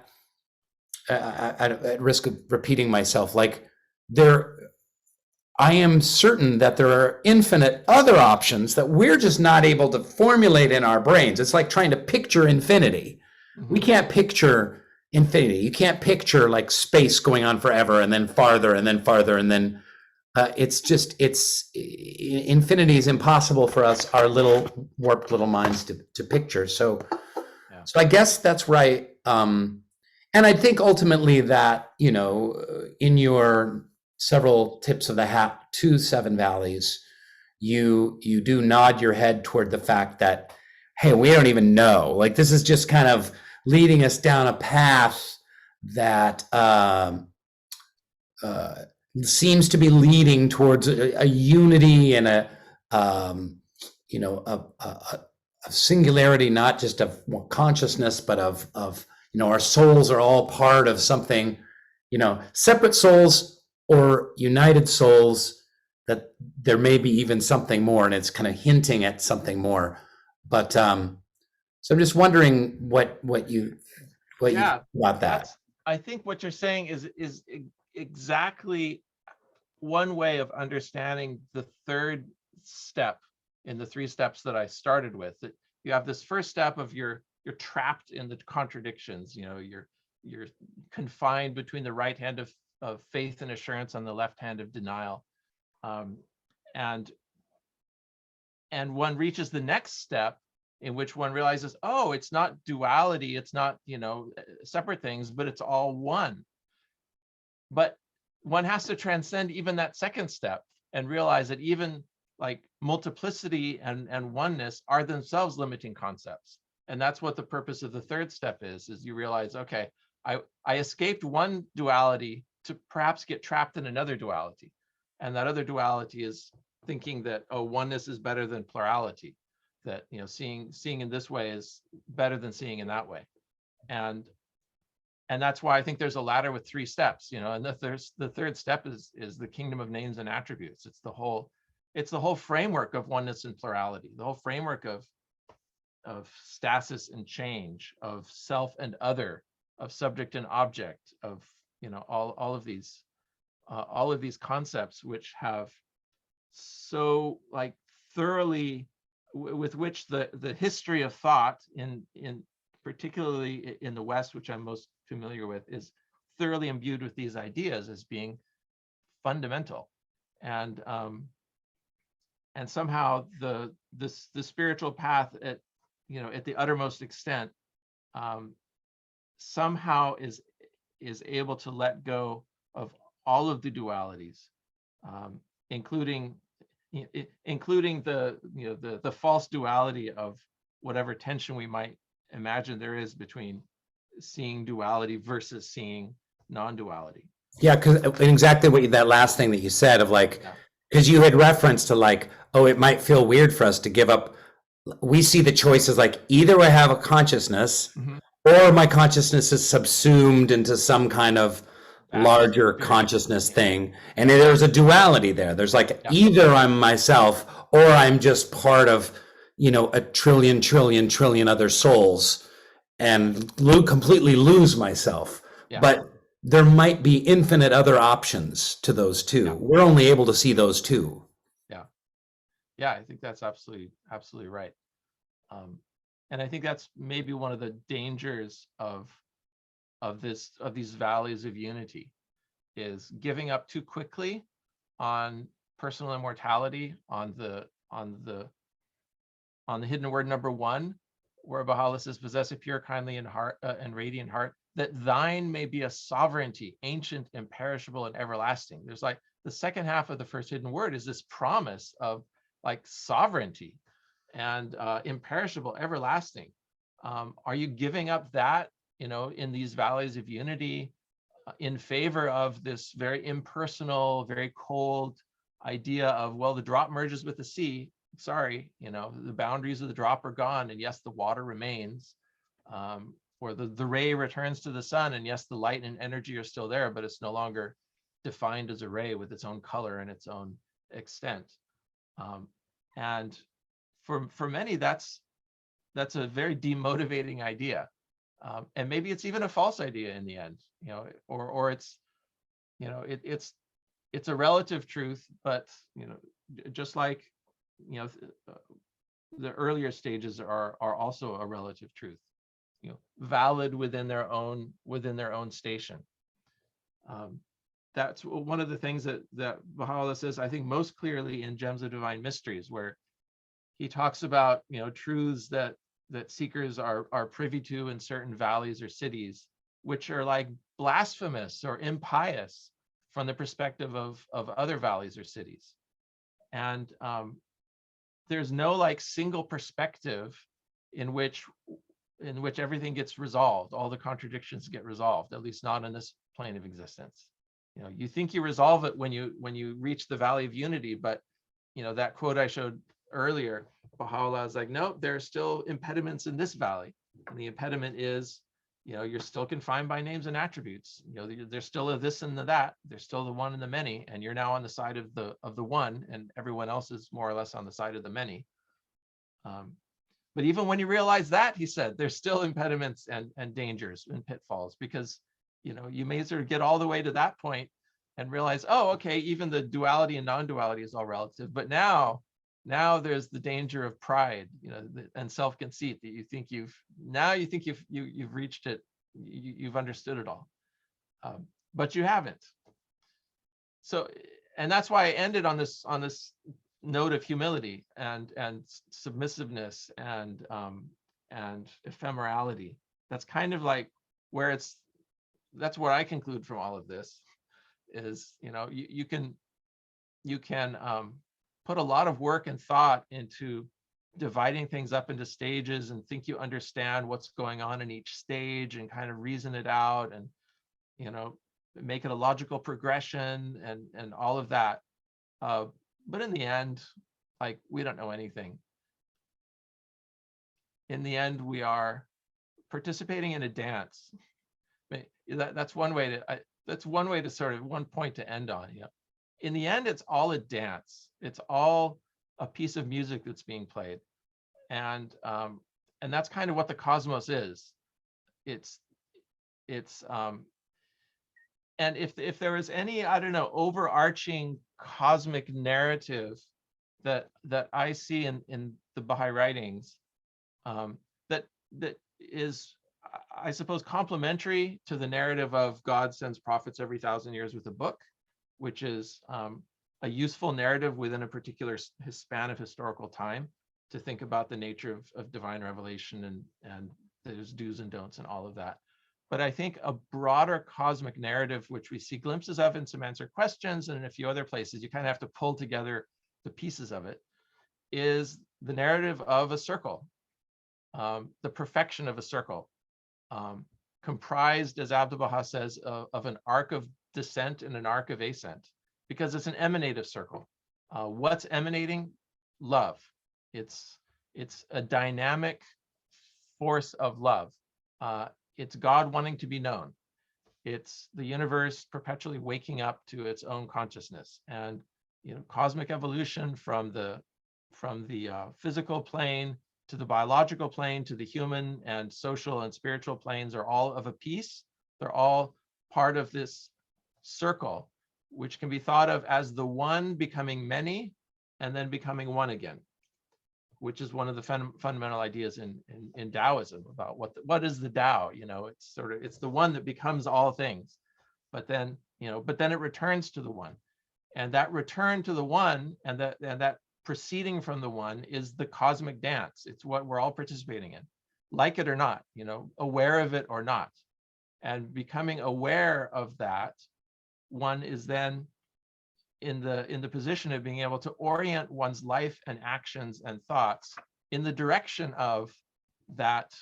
at risk of repeating myself, like I am certain that there are infinite other options that we're just not able to formulate in our brains. It's like trying to picture infinity. We can't picture infinity. You can't picture like space going on forever and then farther and then farther, and then infinity is impossible for us, our little warped little minds to picture. So I guess that's right. And I think ultimately that, in your several tips of the hat to Seven Valleys, you do nod your head toward the fact that, hey, we don't even know. Like, this is just kind of leading us down a path that seems to be leading towards a unity and a singularity, not just of consciousness, but of our souls are all part of something, separate souls or united souls, that there may be even something more, and it's kind of hinting at something more. But so I'm just wondering what you think about that. I think what you're saying is exactly one way of understanding the third step in the three steps that I started with. That you have this first step of you're trapped in the contradictions. You're confined between the right hand of faith and assurance and the left hand of denial, and one reaches the next step, in which one realizes, oh, it's not duality, it's not separate things, but it's all one. But one has to transcend even that second step and realize that even like multiplicity and oneness are themselves limiting concepts. And that's what the purpose of the third step is you realize, okay, I escaped one duality to perhaps get trapped in another duality. And that other duality is thinking that, oh, oneness is better than plurality, that, seeing in this way is better than seeing in that way. And that's why I think there's a ladder with three steps, and the third step is the kingdom of names and attributes. It's the whole framework of oneness and plurality, the whole framework of stasis and change, of self and other, subject and object, of, you know, all of these concepts, which have so like thoroughly, with which the history of thought in particularly in the West, which I'm most familiar with, is thoroughly imbued with these ideas as being fundamental. And somehow the spiritual path, at, you know, at the uttermost extent, somehow is able to let go of all of the dualities, including the, you know, the false duality of whatever tension we might imagine there is between seeing duality versus seeing non-duality. Yeah, because exactly what that last thing that you said of like, Yeah. because you had reference to like, oh, it might feel weird for us to give up. We see the choices like either I have a consciousness Mhm. or my consciousness is subsumed into some kind of That's larger very consciousness yeah. thing. And there's a duality there. There's like Yeah. either I'm myself or I'm just part of, you know, a trillion other souls and completely lose myself. Yeah. But there might be infinite other options to those two. Yeah. We're only able to see those two. Yeah, I think that's absolutely right. And I think that's maybe one of the dangers of these valleys of unity, is giving up too quickly on personal immortality, on the hidden word number one, where Baha'u'llah says, possess a pure, kindly, and radiant heart, that thine may be a sovereignty, ancient, imperishable, and everlasting. There's like the second half of the first hidden word is this promise of like sovereignty and imperishable, everlasting. Are you giving up that, you know, in these valleys of unity, in favor of this very impersonal, very cold idea of, well, the drop merges with the sea. Sorry, you know, the boundaries of the drop are gone, and yes, the water remains. Or the ray returns to the sun, and yes, the light and energy are still there, but it's no longer defined as a ray with its own color and its own extent. And for many, that's a very demotivating idea. And maybe it's even a false idea in the end, you know, or it's, you know, it's a relative truth, but, you know, just like, you know, the earlier stages are also a relative truth, you know, valid within their own station. That's one of the things that Baha'u'llah says, I think, most clearly in Gems of Divine Mysteries, where he talks about, you know, truths that seekers are privy to in certain valleys or cities, which are like blasphemous or impious from the perspective of other valleys or cities. And there's no like single perspective in which everything gets resolved, all the contradictions get resolved, at least not in this plane of existence. You know, you think you resolve it when you reach the valley of unity, but, you know, that quote I showed earlier, Baha'u'llah is like, no, there are still impediments in this valley. And the impediment is, you know, you're still confined by names and attributes. You know, there's still a this and the that. There's still the one and the many, and you're now on the side of the one, and everyone else is more or less on the side of the many. But even when you realize that, he said, there's still impediments and dangers and pitfalls, because, you know, you may sort of get all the way to that point and realize, oh, okay, even the duality and non-duality is all relative. But now there's the danger of pride, you know, and self-conceit, that you think you've reached it, you've understood it all, but you haven't. So, and that's why I ended on this note of humility and submissiveness and ephemerality. That's kind of like where that's where I conclude from all of this is, you know, you can put a lot of work and thought into dividing things up into stages and think you understand what's going on in each stage and kind of reason it out and, you know, make it a logical progression and all of that. But in the end, like, we don't know anything. In the end, we are participating in a dance. That's one way to sort of one point to end on. You know, in the end, it's all a dance. It's all a piece of music that's being played, and that's kind of what the cosmos is. It's it's and if there is any, I don't know, overarching cosmic narrative that I see in the Baha'i writings, that is, I suppose, complementary to the narrative of God sends prophets every 1,000 years with a book, which is a useful narrative within a particular span of historical time to think about the nature of divine revelation and there's do's and don'ts and all of that. But I think a broader cosmic narrative, which we see glimpses of in Some Answered Questions and in a few other places, you kind of have to pull together the pieces of it, is the narrative of a circle, the perfection of a circle, comprised, as Abdu'l-Baha says, of an arc of descent and an arc of ascent, because it's an emanative circle. What's emanating? Love. It's a dynamic force of love. It's God wanting to be known. It's the universe perpetually waking up to its own consciousness, and cosmic evolution from the physical plane to the biological plane to the human and social and spiritual planes are all of a piece. They're all part of this circle, which can be thought of as the one becoming many and then becoming one again, which is one of the fundamental ideas in Taoism about what is the Tao. It's the one that becomes all things, but then it returns to the one, and that return to the one and that proceeding from the one is the cosmic dance. It's what we're all participating in, like it or not, aware of it or not. And becoming aware of that, one is then in the position of being able to orient one's life and actions and thoughts in the direction of that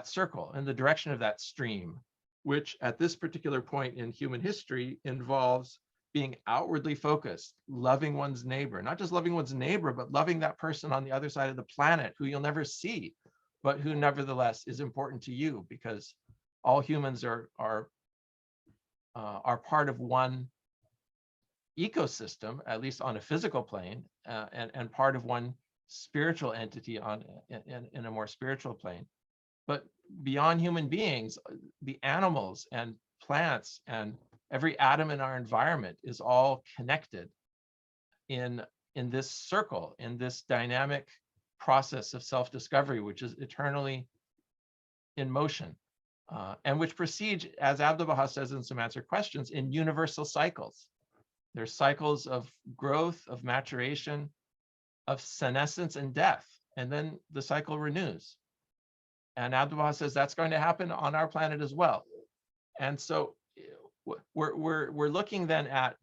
circle, in the direction of that stream, which at this particular point in human history involves being outwardly focused, loving one's neighbor, not just loving one's neighbor, but loving that person on the other side of the planet who you'll never see, but who nevertheless is important to you, because all humans are part of one ecosystem, at least on a physical plane, and part of one spiritual entity in a more spiritual plane. But beyond human beings, the animals and plants and every atom in our environment is all connected in this circle, in this dynamic process of self-discovery, which is eternally in motion, and which proceeds, as Abdu'l-Baha says in Some Answered Questions, in universal cycles. There's cycles of growth, of maturation, of senescence and death, and then the cycle renews. And Abdu'l-Baha says that's going to happen on our planet as well. And so we're looking then at,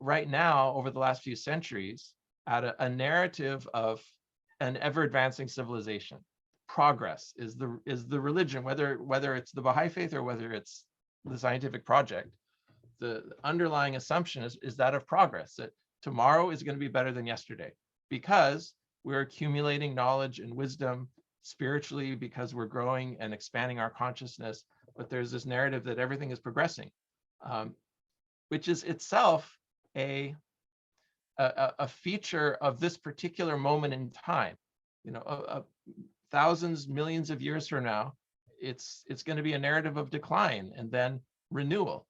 right now, over the last few centuries, at a narrative of an ever-advancing civilization. Progress is the religion, whether it's the Baha'i faith or whether it's the scientific project. The underlying assumption is that of progress, that tomorrow is going to be better than yesterday, because we're accumulating knowledge and wisdom spiritually, because we're growing and expanding our consciousness. But there's this narrative that everything is progressing, which is itself a feature of this particular moment in time. Thousands, millions of years from now, it's going to be a narrative of decline and then renewal.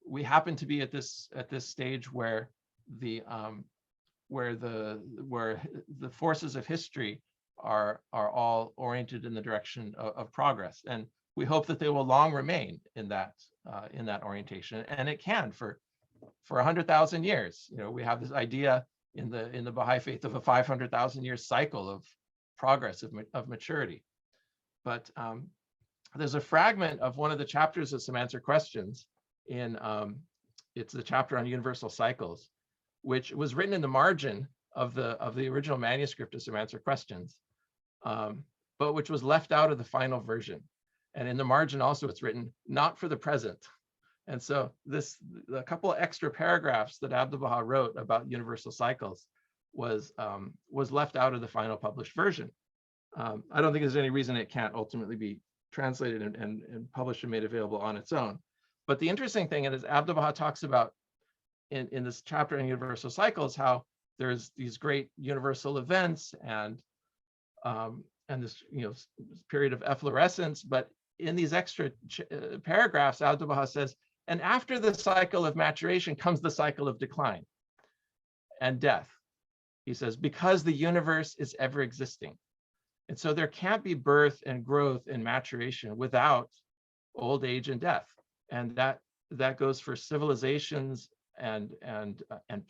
We happen to be at this stage where the forces of history are all oriented in the direction of progress, and we hope that they will long remain in that orientation, and it can for 100,000 years. We have this idea in the Baha'i faith of a 500,000 year cycle of progress, of maturity. But there's a fragment of one of the chapters of Some Answered Questions it's the chapter on universal cycles, which was written in the margin of the original manuscript of Some Answered Questions, but which was left out of the final version. And in the margin also, it's written, not for the present. And so a couple of extra paragraphs that Abdu'l-Baha wrote about universal cycles was left out of the final published version. I don't think there's any reason it can't ultimately be translated and published and made available on its own. But the interesting thing is, Abdu'l-Baha talks about in this chapter on universal cycles, how there's these great universal events and this period of efflorescence, but in these extra paragraphs, Abdu'l-Baha says, and after the cycle of maturation comes the cycle of decline and death. He says, because the universe is ever existing. And so there can't be birth and growth and maturation without old age and death. And that goes for civilizations and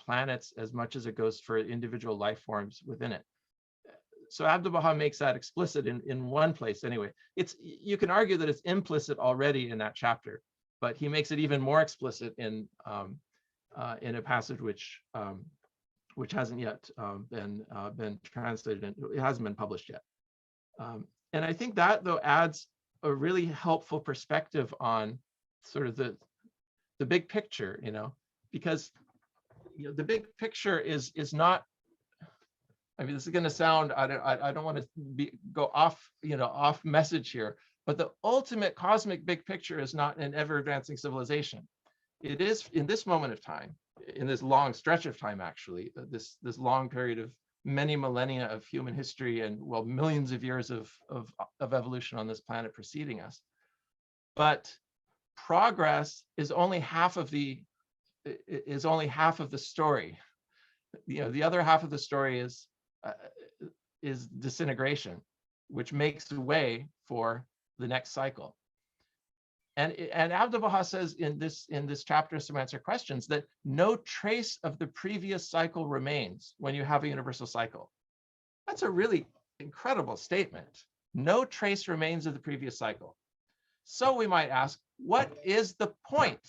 planets as much as it goes for individual life forms within it. So Abdu'l-Baha makes that explicit in one place anyway. You can argue that it's implicit already in that chapter, but he makes it even more explicit in a passage which hasn't yet been translated, and it hasn't been published yet. And I think that, though, adds a really helpful perspective on sort of the big picture, because the big picture is not. I mean, this is going to sound. I don't want to go off off message here, but the ultimate cosmic big picture is not an ever advancing civilization. It is in this moment of time, in this long stretch of time, actually, this long period of many millennia of human history and millions of years of evolution on this planet preceding us. But progress is only half of the story. The other half of the story is disintegration, which makes way for the next cycle. And Abdu'l-Baha says in this chapter of Some Answered Questions that no trace of the previous cycle remains when you have a universal cycle. That's a really incredible statement. No trace remains of the previous cycle. So we might ask, what is the point?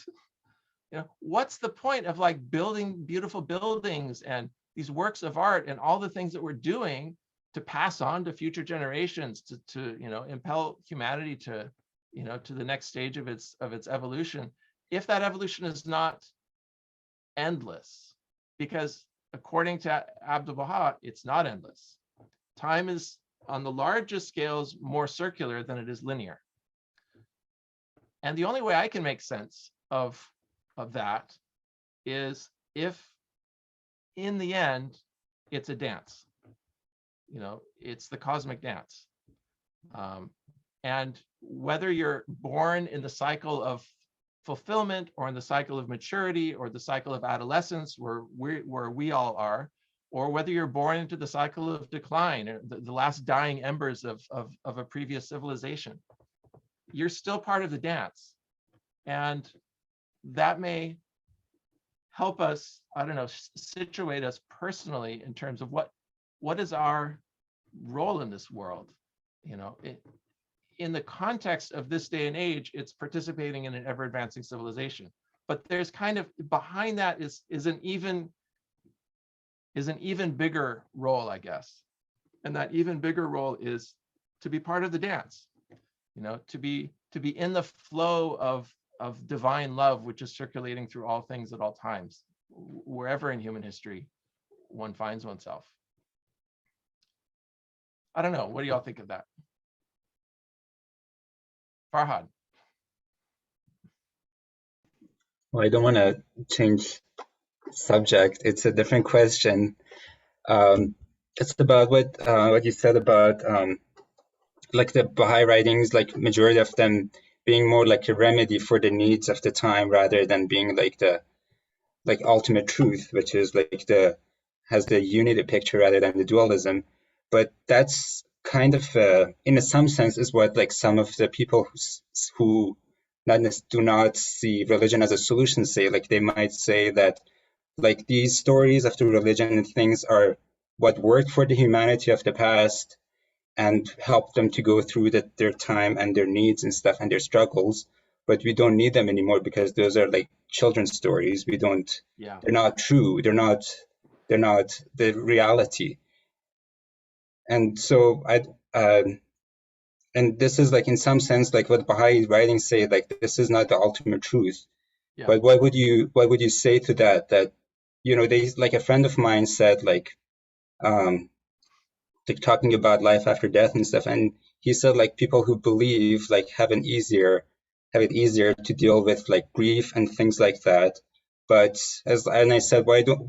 What's the point of building beautiful buildings and these works of art and all the things that we're doing to pass on to future generations to impel humanity to the next stage of its evolution, if that evolution is not endless? Because according to Abdu'l-Baha, it's not endless. Time is, on the largest scales, more circular than it is linear. And the only way I can make sense of that is if, in the end, it's a dance. It's the cosmic dance. And whether you're born in the cycle of fulfillment or in the cycle of maturity or the cycle of adolescence where we all are, or whether you're born into the cycle of decline, or the last dying embers of a previous civilization, you're still part of the dance. And that may help us, situate us personally in terms of what is our role in this world. In the context of this day and age, it's participating in an ever advancing civilization. But there's kind of behind that is an even bigger role, I guess. And that even bigger role is to be part of the dance, to be in the flow of divine love, which is circulating through all things at all times, wherever in human history one finds oneself. I don't know. What do y'all think of that? Farhad. Well, I don't want to change subject. It's a different question. It's about what you said about the Baha'i writings, majority of them being more like a remedy for the needs of the time rather than being the ultimate truth, which is has the unity picture rather than the dualism. But that's kind of in some sense is what some of the people who do not see religion as a solution say. They might say that these stories of the religion and things are what worked for the humanity of the past and help them to go through their time and their needs and stuff and their struggles, but we don't need them anymore because those are children's stories. We don't. Yeah. They're not true. They're not the reality. And so and this is in some sense what Baha'i writings say, this is not the ultimate truth. Yeah. But what would you say to that? That they a friend of mine said talking about life after death and stuff, and he said people who believe have it easier to deal with grief and things like that. But and I said, why don't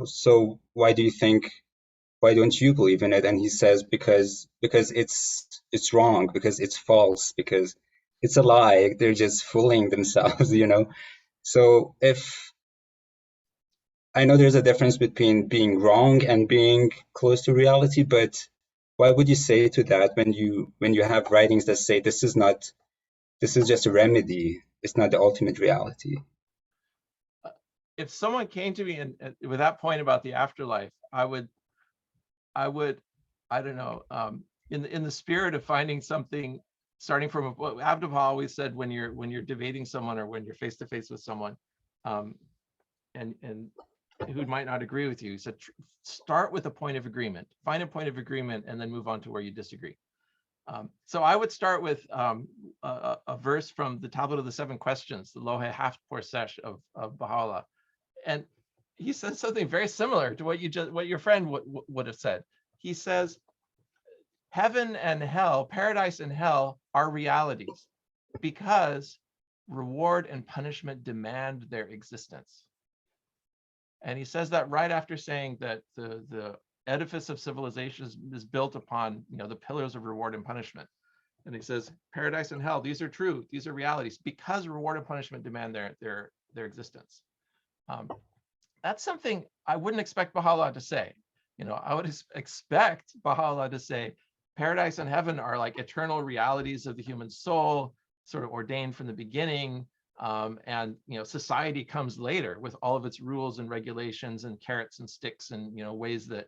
you believe in it? And he says because it's wrong, because it's false, because it's a lie. They're just fooling themselves, you know. So if I know there's a difference between being wrong and being close to reality, but what would you say to that when you have writings that say this is just a remedy, it's not the ultimate reality? If someone came to me and with that point about the afterlife, I would, I don't know, in the spirit of finding something, starting from what Abdu'l-Baha always said, when you're debating someone or when you're face to face with someone, and who might not agree with you, he said, start with a point of agreement, find a point of agreement, and then move on to where you disagree. So I would start with a verse from the Tablet of the Seven Questions, the Lohe Haft Porsesh of Baha'u'llah. And he says something very similar to what your friend would have said. He says, heaven and hell, paradise and hell are realities because reward and punishment demand their existence. And he says that right after saying that the edifice of civilization is built upon, the pillars of reward and punishment. And he says, paradise and hell, these are true, these are realities because reward and punishment demand their existence. That's something I wouldn't expect Baha'u'llah to say. I would expect Baha'u'llah to say, paradise and heaven are like eternal realities of the human soul, sort of ordained from the beginning. And society comes later with all of its rules and regulations and carrots and sticks and ways that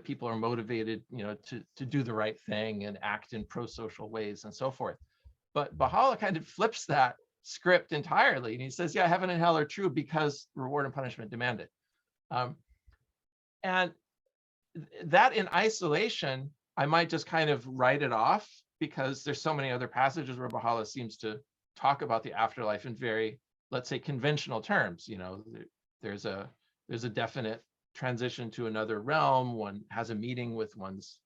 people are motivated to do the right thing and act in pro-social ways and so forth. But Baha'u'llah kind of flips that script entirely, and he says, yeah, heaven and hell are true because reward and punishment demand it. And that in isolation, I might just kind of write it off because there's so many other passages where Baha'u'llah seems to talk about the afterlife in very, let's say, conventional terms. There's a definite transition to another realm. One has a meeting with one's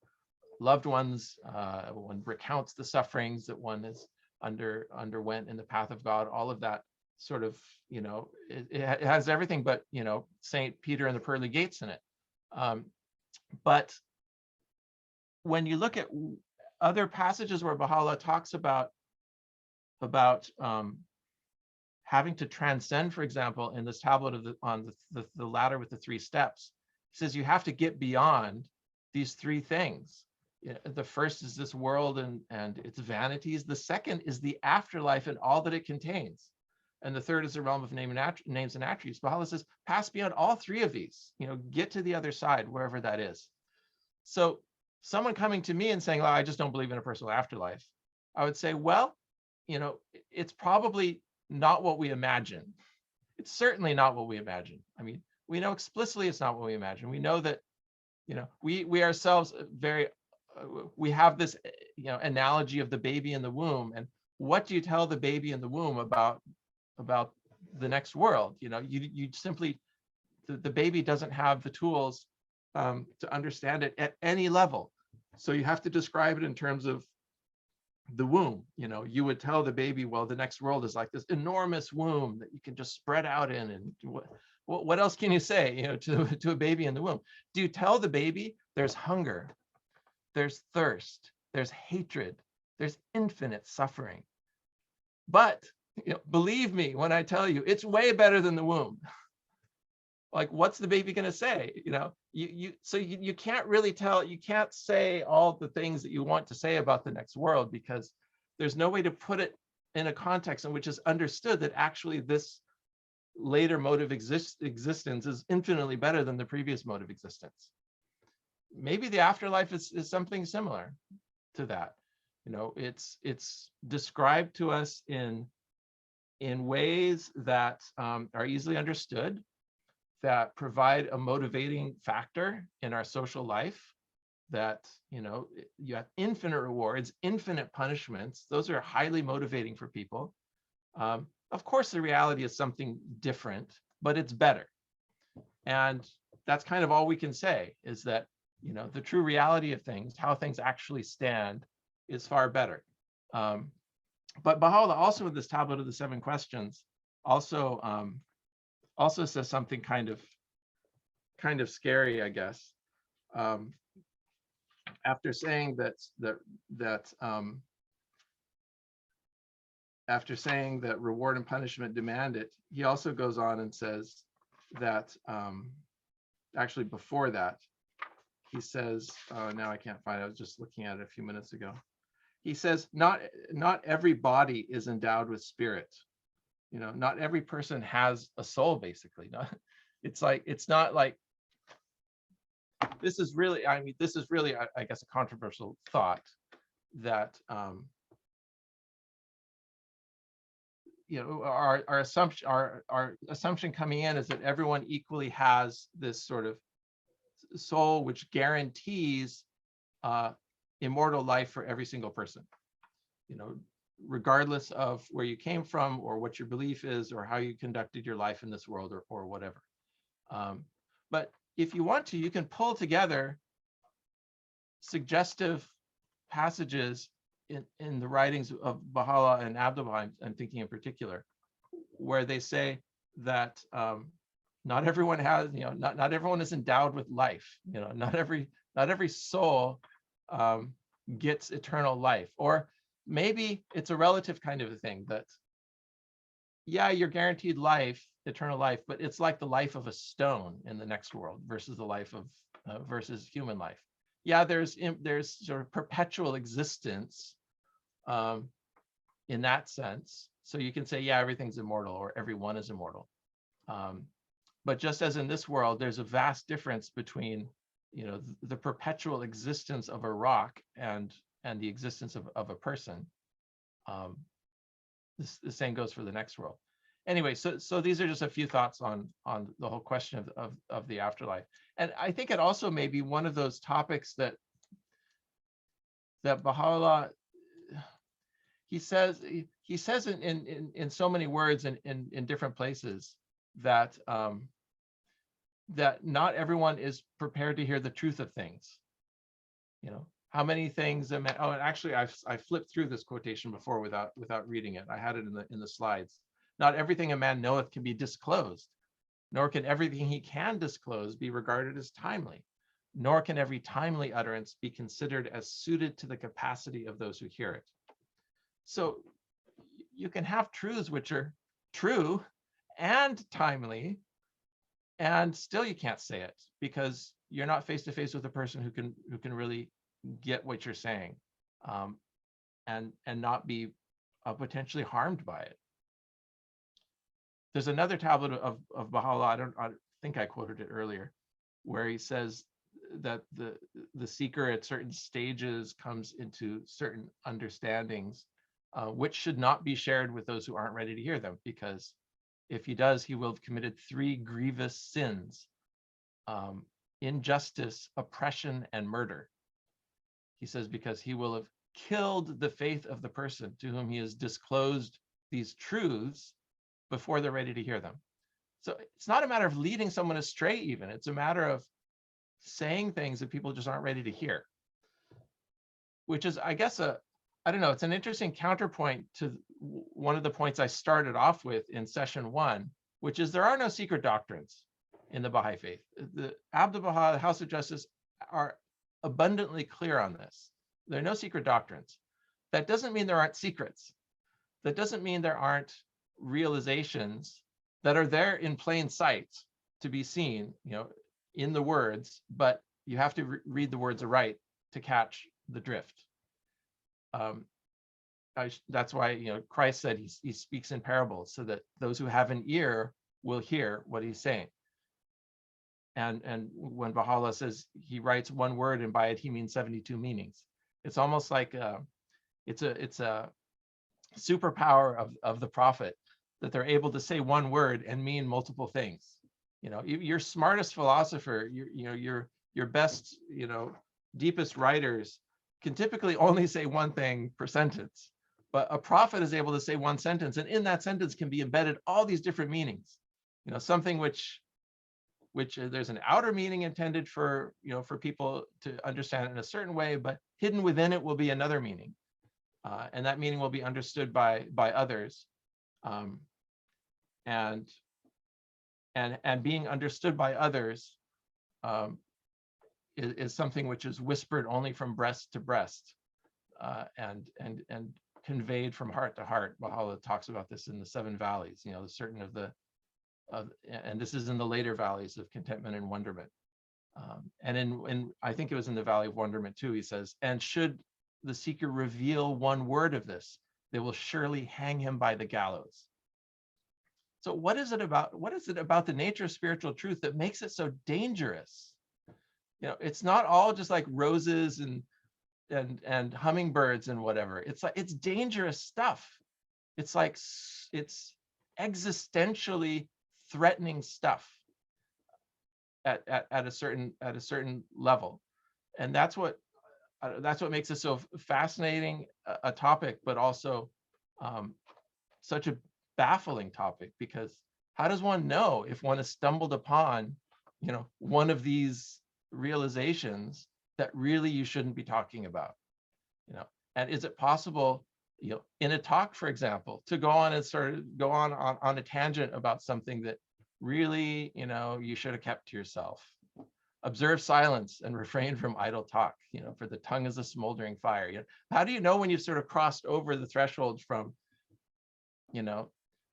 loved ones. One recounts the sufferings that one has underwent in the path of God. All of that sort of, it has everything but, Saint Peter and the pearly gates in it. But when you look at other passages where Baha'u'llah talks about having to transcend, for example, in this tablet on the ladder with the 3 steps, he says you have to get beyond these 3 things. The first is this world and its vanities. The second is the afterlife and all that it contains. And the third is the realm of names and attributes. Baha'u'llah says, pass beyond all 3 of these, get to the other side, wherever that is. So someone coming to me and saying, oh, I just don't believe in a personal afterlife, I would say, well, it's probably not what we imagine. It's certainly not what we imagine. I mean, we know explicitly it's not what we imagine. We know that, we ourselves we have this, analogy of the baby in the womb. And what do you tell the baby in the womb about the next world? You simply, the baby doesn't have the tools to understand it at any level. So you have to describe it in terms of the womb. You would tell the baby, well, the next world is like this enormous womb that you can just spread out in. And what else can you say, to a baby in the womb? Do you tell the baby there's hunger, there's thirst, there's hatred, there's infinite suffering? But believe me when I tell you, it's way better than the womb. Like, what's the baby going to say? So you can't really tell, you can't say all the things that you want to say about the next world because there's no way to put it in a context in which is understood that actually this later mode of existence is infinitely better than the previous mode of existence. Maybe the afterlife is something similar to that. It's described to us in ways that are easily understood, that provide a motivating factor in our social life, that, you have infinite rewards, infinite punishments. Those are highly motivating for people. Of course, the reality is something different, but it's better. And that's kind of all we can say, is that, the true reality of things, how things actually stand, is far better. But Baha'u'llah also, with this tablet of the 7 questions, also says something kind of scary, I guess. After saying that after saying that reward and punishment demand it, he also goes on and says that, actually before that, he says, oh, now I can't find it. I was just looking at it a few minutes ago. He says, not every body is endowed with spirit. You know, not every person has a soul, basically. It's not like, this is really, I guess, a controversial thought that, you know, our assumption coming in is that everyone equally has this sort of soul which guarantees immortal life for every single person, you know, regardless of where you came from or what your belief is or how you conducted your life in this world, or whatever. But if you want to, you can pull together suggestive passages in the writings of Baha'u'llah and Abdu'l-Baha, I'm thinking in particular, where they say that not everyone has, you know, not everyone is endowed with life. You know, not every soul gets eternal life. Or maybe it's a relative kind of a thing that, yeah, you're guaranteed life, eternal life, but it's like the life of a stone in the next world versus the life of versus human life. Yeah, there's sort of perpetual existence in that sense. So you can say, yeah, everything's immortal or everyone is immortal. But just as in this world, there's a vast difference between, you know, the perpetual existence of a rock and the existence of a person. The same goes for the next world. Anyway, so these are just a few thoughts on the whole question of the afterlife. And I think it also may be one of those topics that Baha'u'llah, he says in so many words in different places that that not everyone is prepared to hear the truth of things. You know, how many things and actually I flipped through this quotation before without reading it. I had it in the slides. Not everything a man knoweth can be disclosed, nor can everything he can disclose be regarded as timely, nor can every timely utterance be considered as suited to the capacity of those who hear it. So you can have truths which are true and timely, and still you can't say it because you're not face to face with a person who can really get what you're saying, and not be potentially harmed by it. There's another tablet of Baha'u'llah, I think I quoted it earlier, where he says that the seeker at certain stages comes into certain understandings, which should not be shared with those who aren't ready to hear them, because if he does, he will have committed 3 grievous sins: injustice, oppression, and murder. He says, because he will have killed the faith of the person to whom he has disclosed these truths before they're ready to hear them. So it's not a matter of leading someone astray even, it's a matter of saying things that people just aren't ready to hear, which is, I guess, I don't know, it's an interesting counterpoint to one of the points I started off with in session 1, which is there are no secret doctrines in the Baha'i faith. The Abdu'l-Baha, the House of Justice, are abundantly clear on this. There are no secret doctrines. That doesn't mean there aren't secrets. That doesn't mean there aren't realizations that are there in plain sight to be seen, you know, in the words, but you have to read the words aright to catch the drift. That's why, you know, Christ said he speaks in parables so that those who have an ear will hear what he's saying. And when Baha'u'llah says he writes one word and by it he means 72 meanings, it's almost like it's a superpower of the prophet that they're able to say one word and mean multiple things. You know, your smartest philosopher, your best, you know, deepest writers can typically only say one thing per sentence, but a prophet is able to say one sentence, and in that sentence can be embedded all these different meanings. You know, something which there's an outer meaning intended for, you know, for people to understand it in a certain way, but hidden within it will be another meaning, and that meaning will be understood by others, and being understood by others is something which is whispered only from breast to breast, and conveyed from heart to heart. Baha'u'llah talks about this in the 7 valleys, you know, certain of the, and this is in the later valleys of contentment and wonderment. And in I think it was in the Valley of Wonderment too, he says, and should the seeker reveal one word of this, they will surely hang him by the gallows. So what is it about the nature of spiritual truth that makes it so dangerous? You know, it's not all just like roses and hummingbirds and whatever. It's like, it's dangerous stuff. It's like, it's existentially threatening stuff at a certain level. And that's what makes it so fascinating a topic, but also such a baffling topic, because how does one know if one has stumbled upon, you know, one of these realizations that really you shouldn't be talking about, you know? And is it possible, you know, in a talk, for example, to go on and sort of go on a tangent about something that really, you know, you should have kept to yourself? Observe silence and refrain from idle talk, you know, for the tongue is a smoldering fire. You know, how do you know when you've sort of crossed over the threshold from, you know,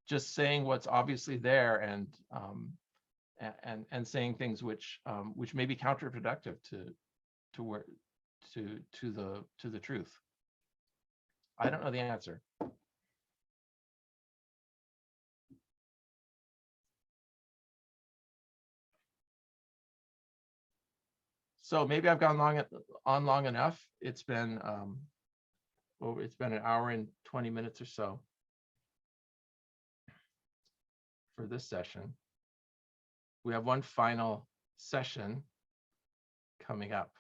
just saying what's obviously there and saying things which may be counterproductive to the truth? I don't know the answer. So maybe I've gone long enough. It's been it's been an hour and 20 minutes or so for this session. We have one final session coming up.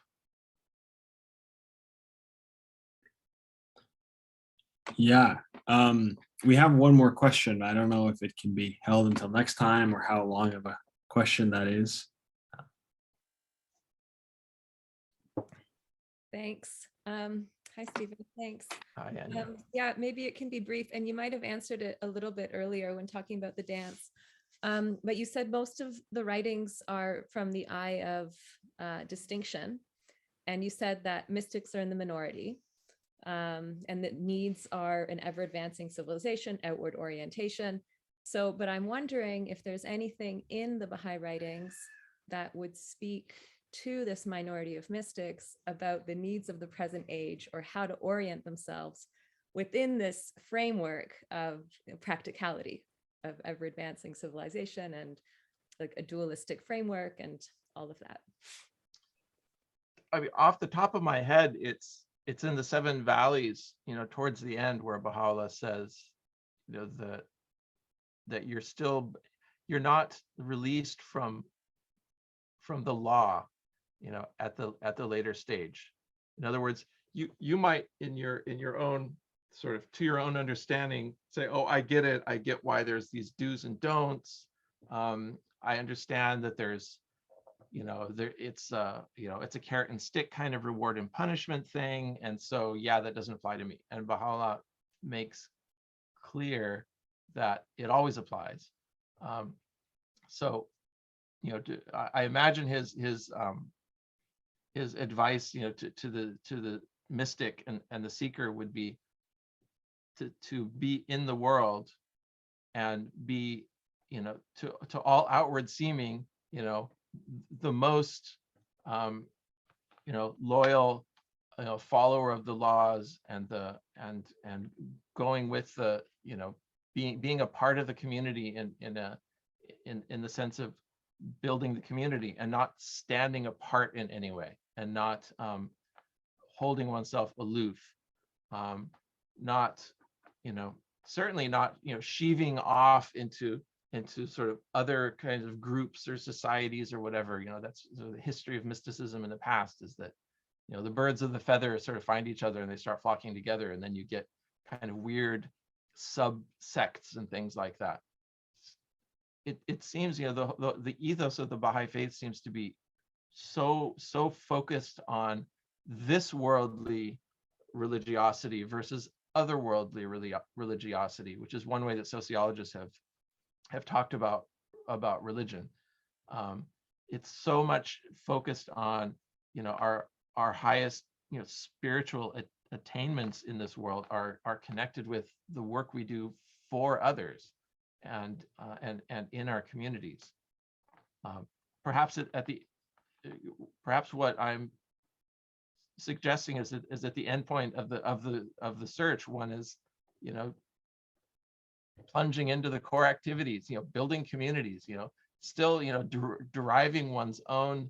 Yeah. We have one more question. I don't know if it can be held until next time or how long of a question that is. Thanks. Hi, Stephen. Thanks. Hi, Anya. Yeah, maybe it can be brief, and you might have answered it a little bit earlier when talking about the dance. But you said most of the writings are from the eye of distinction, and you said that mystics are in the minority, and that needs are an ever-advancing civilization, outward orientation. So, but I'm wondering if there's anything in the Baha'i writings that would speak to this minority of mystics about the needs of the present age, or how to orient themselves within this framework of practicality, of ever advancing civilization and like a dualistic framework and all of that. I mean, off the top of my head, it's in the 7 valleys, you know, towards the end, where Baha'u'llah says, you know, that you're not released from the law, you know, at the later stage. In other words, you might in your own sort of, to your own understanding, say, oh, I get it. I get why there's these do's and don'ts. I understand that there's, you know, it's you know, it's a carrot and stick kind of reward and punishment thing. And so, yeah, that doesn't apply to me. And Baha'u'llah makes clear that it always applies. So, you know, I imagine his advice, you know, to the mystic and the seeker would be to be in the world and be, you know, to all outward seeming, you know, the most you know, loyal, you know, follower of the laws, and going with the, you know, being a part of the community in the sense of building the community, and not standing apart in any way, and not holding oneself aloof, not, you know, certainly not, you know, sheaving off into sort of other kinds of groups or societies or whatever. You know, that's sort of the history of mysticism in the past, is that, you know, the birds of the feather sort of find each other and they start flocking together, and then you get kind of weird sub-sects and things like that. It seems, you know, the ethos of the Baha'i faith seems to be so focused on this worldly religiosity versus otherworldly religiosity, which is one way that sociologists have talked about religion. It's so much focused on, you know, our highest, you know, spiritual attainments in this world are connected with the work we do for others and in our communities. Perhaps perhaps what I'm suggesting is at the end point of the search, one is, you know, plunging into the core activities, you know, building communities, you know, still, you know, deriving one's own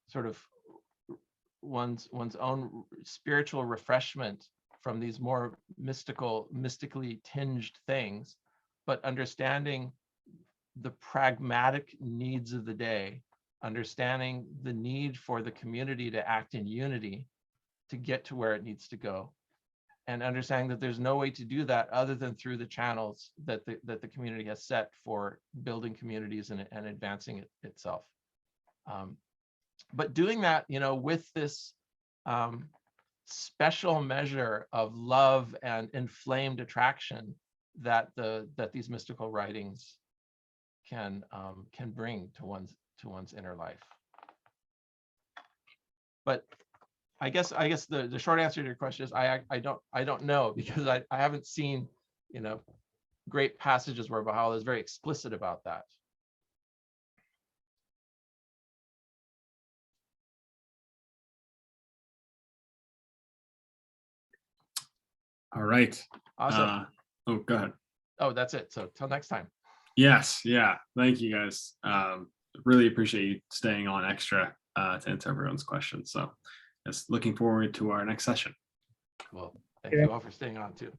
sort of one's own spiritual refreshment from these more mystically tinged things, but understanding the pragmatic needs of the day, understanding the need for the community to act in unity to get to where it needs to go, and understanding that there's no way to do that other than through the channels that the community has set for building communities and advancing itself. But doing that, you know, with this special measure of love and inflamed attraction that these mystical writings can bring to one's inner life. But I guess the short answer to your question is I don't know, because I haven't seen, you know, great passages where Baha'u'llah is very explicit about that. All right. Awesome. Oh, go ahead. Oh, that's it. So till next time. Yes. Yeah. Thank you guys. Really appreciate you staying on extra to answer everyone's questions. So just looking forward to our next session. Well, thank you all for staying on too.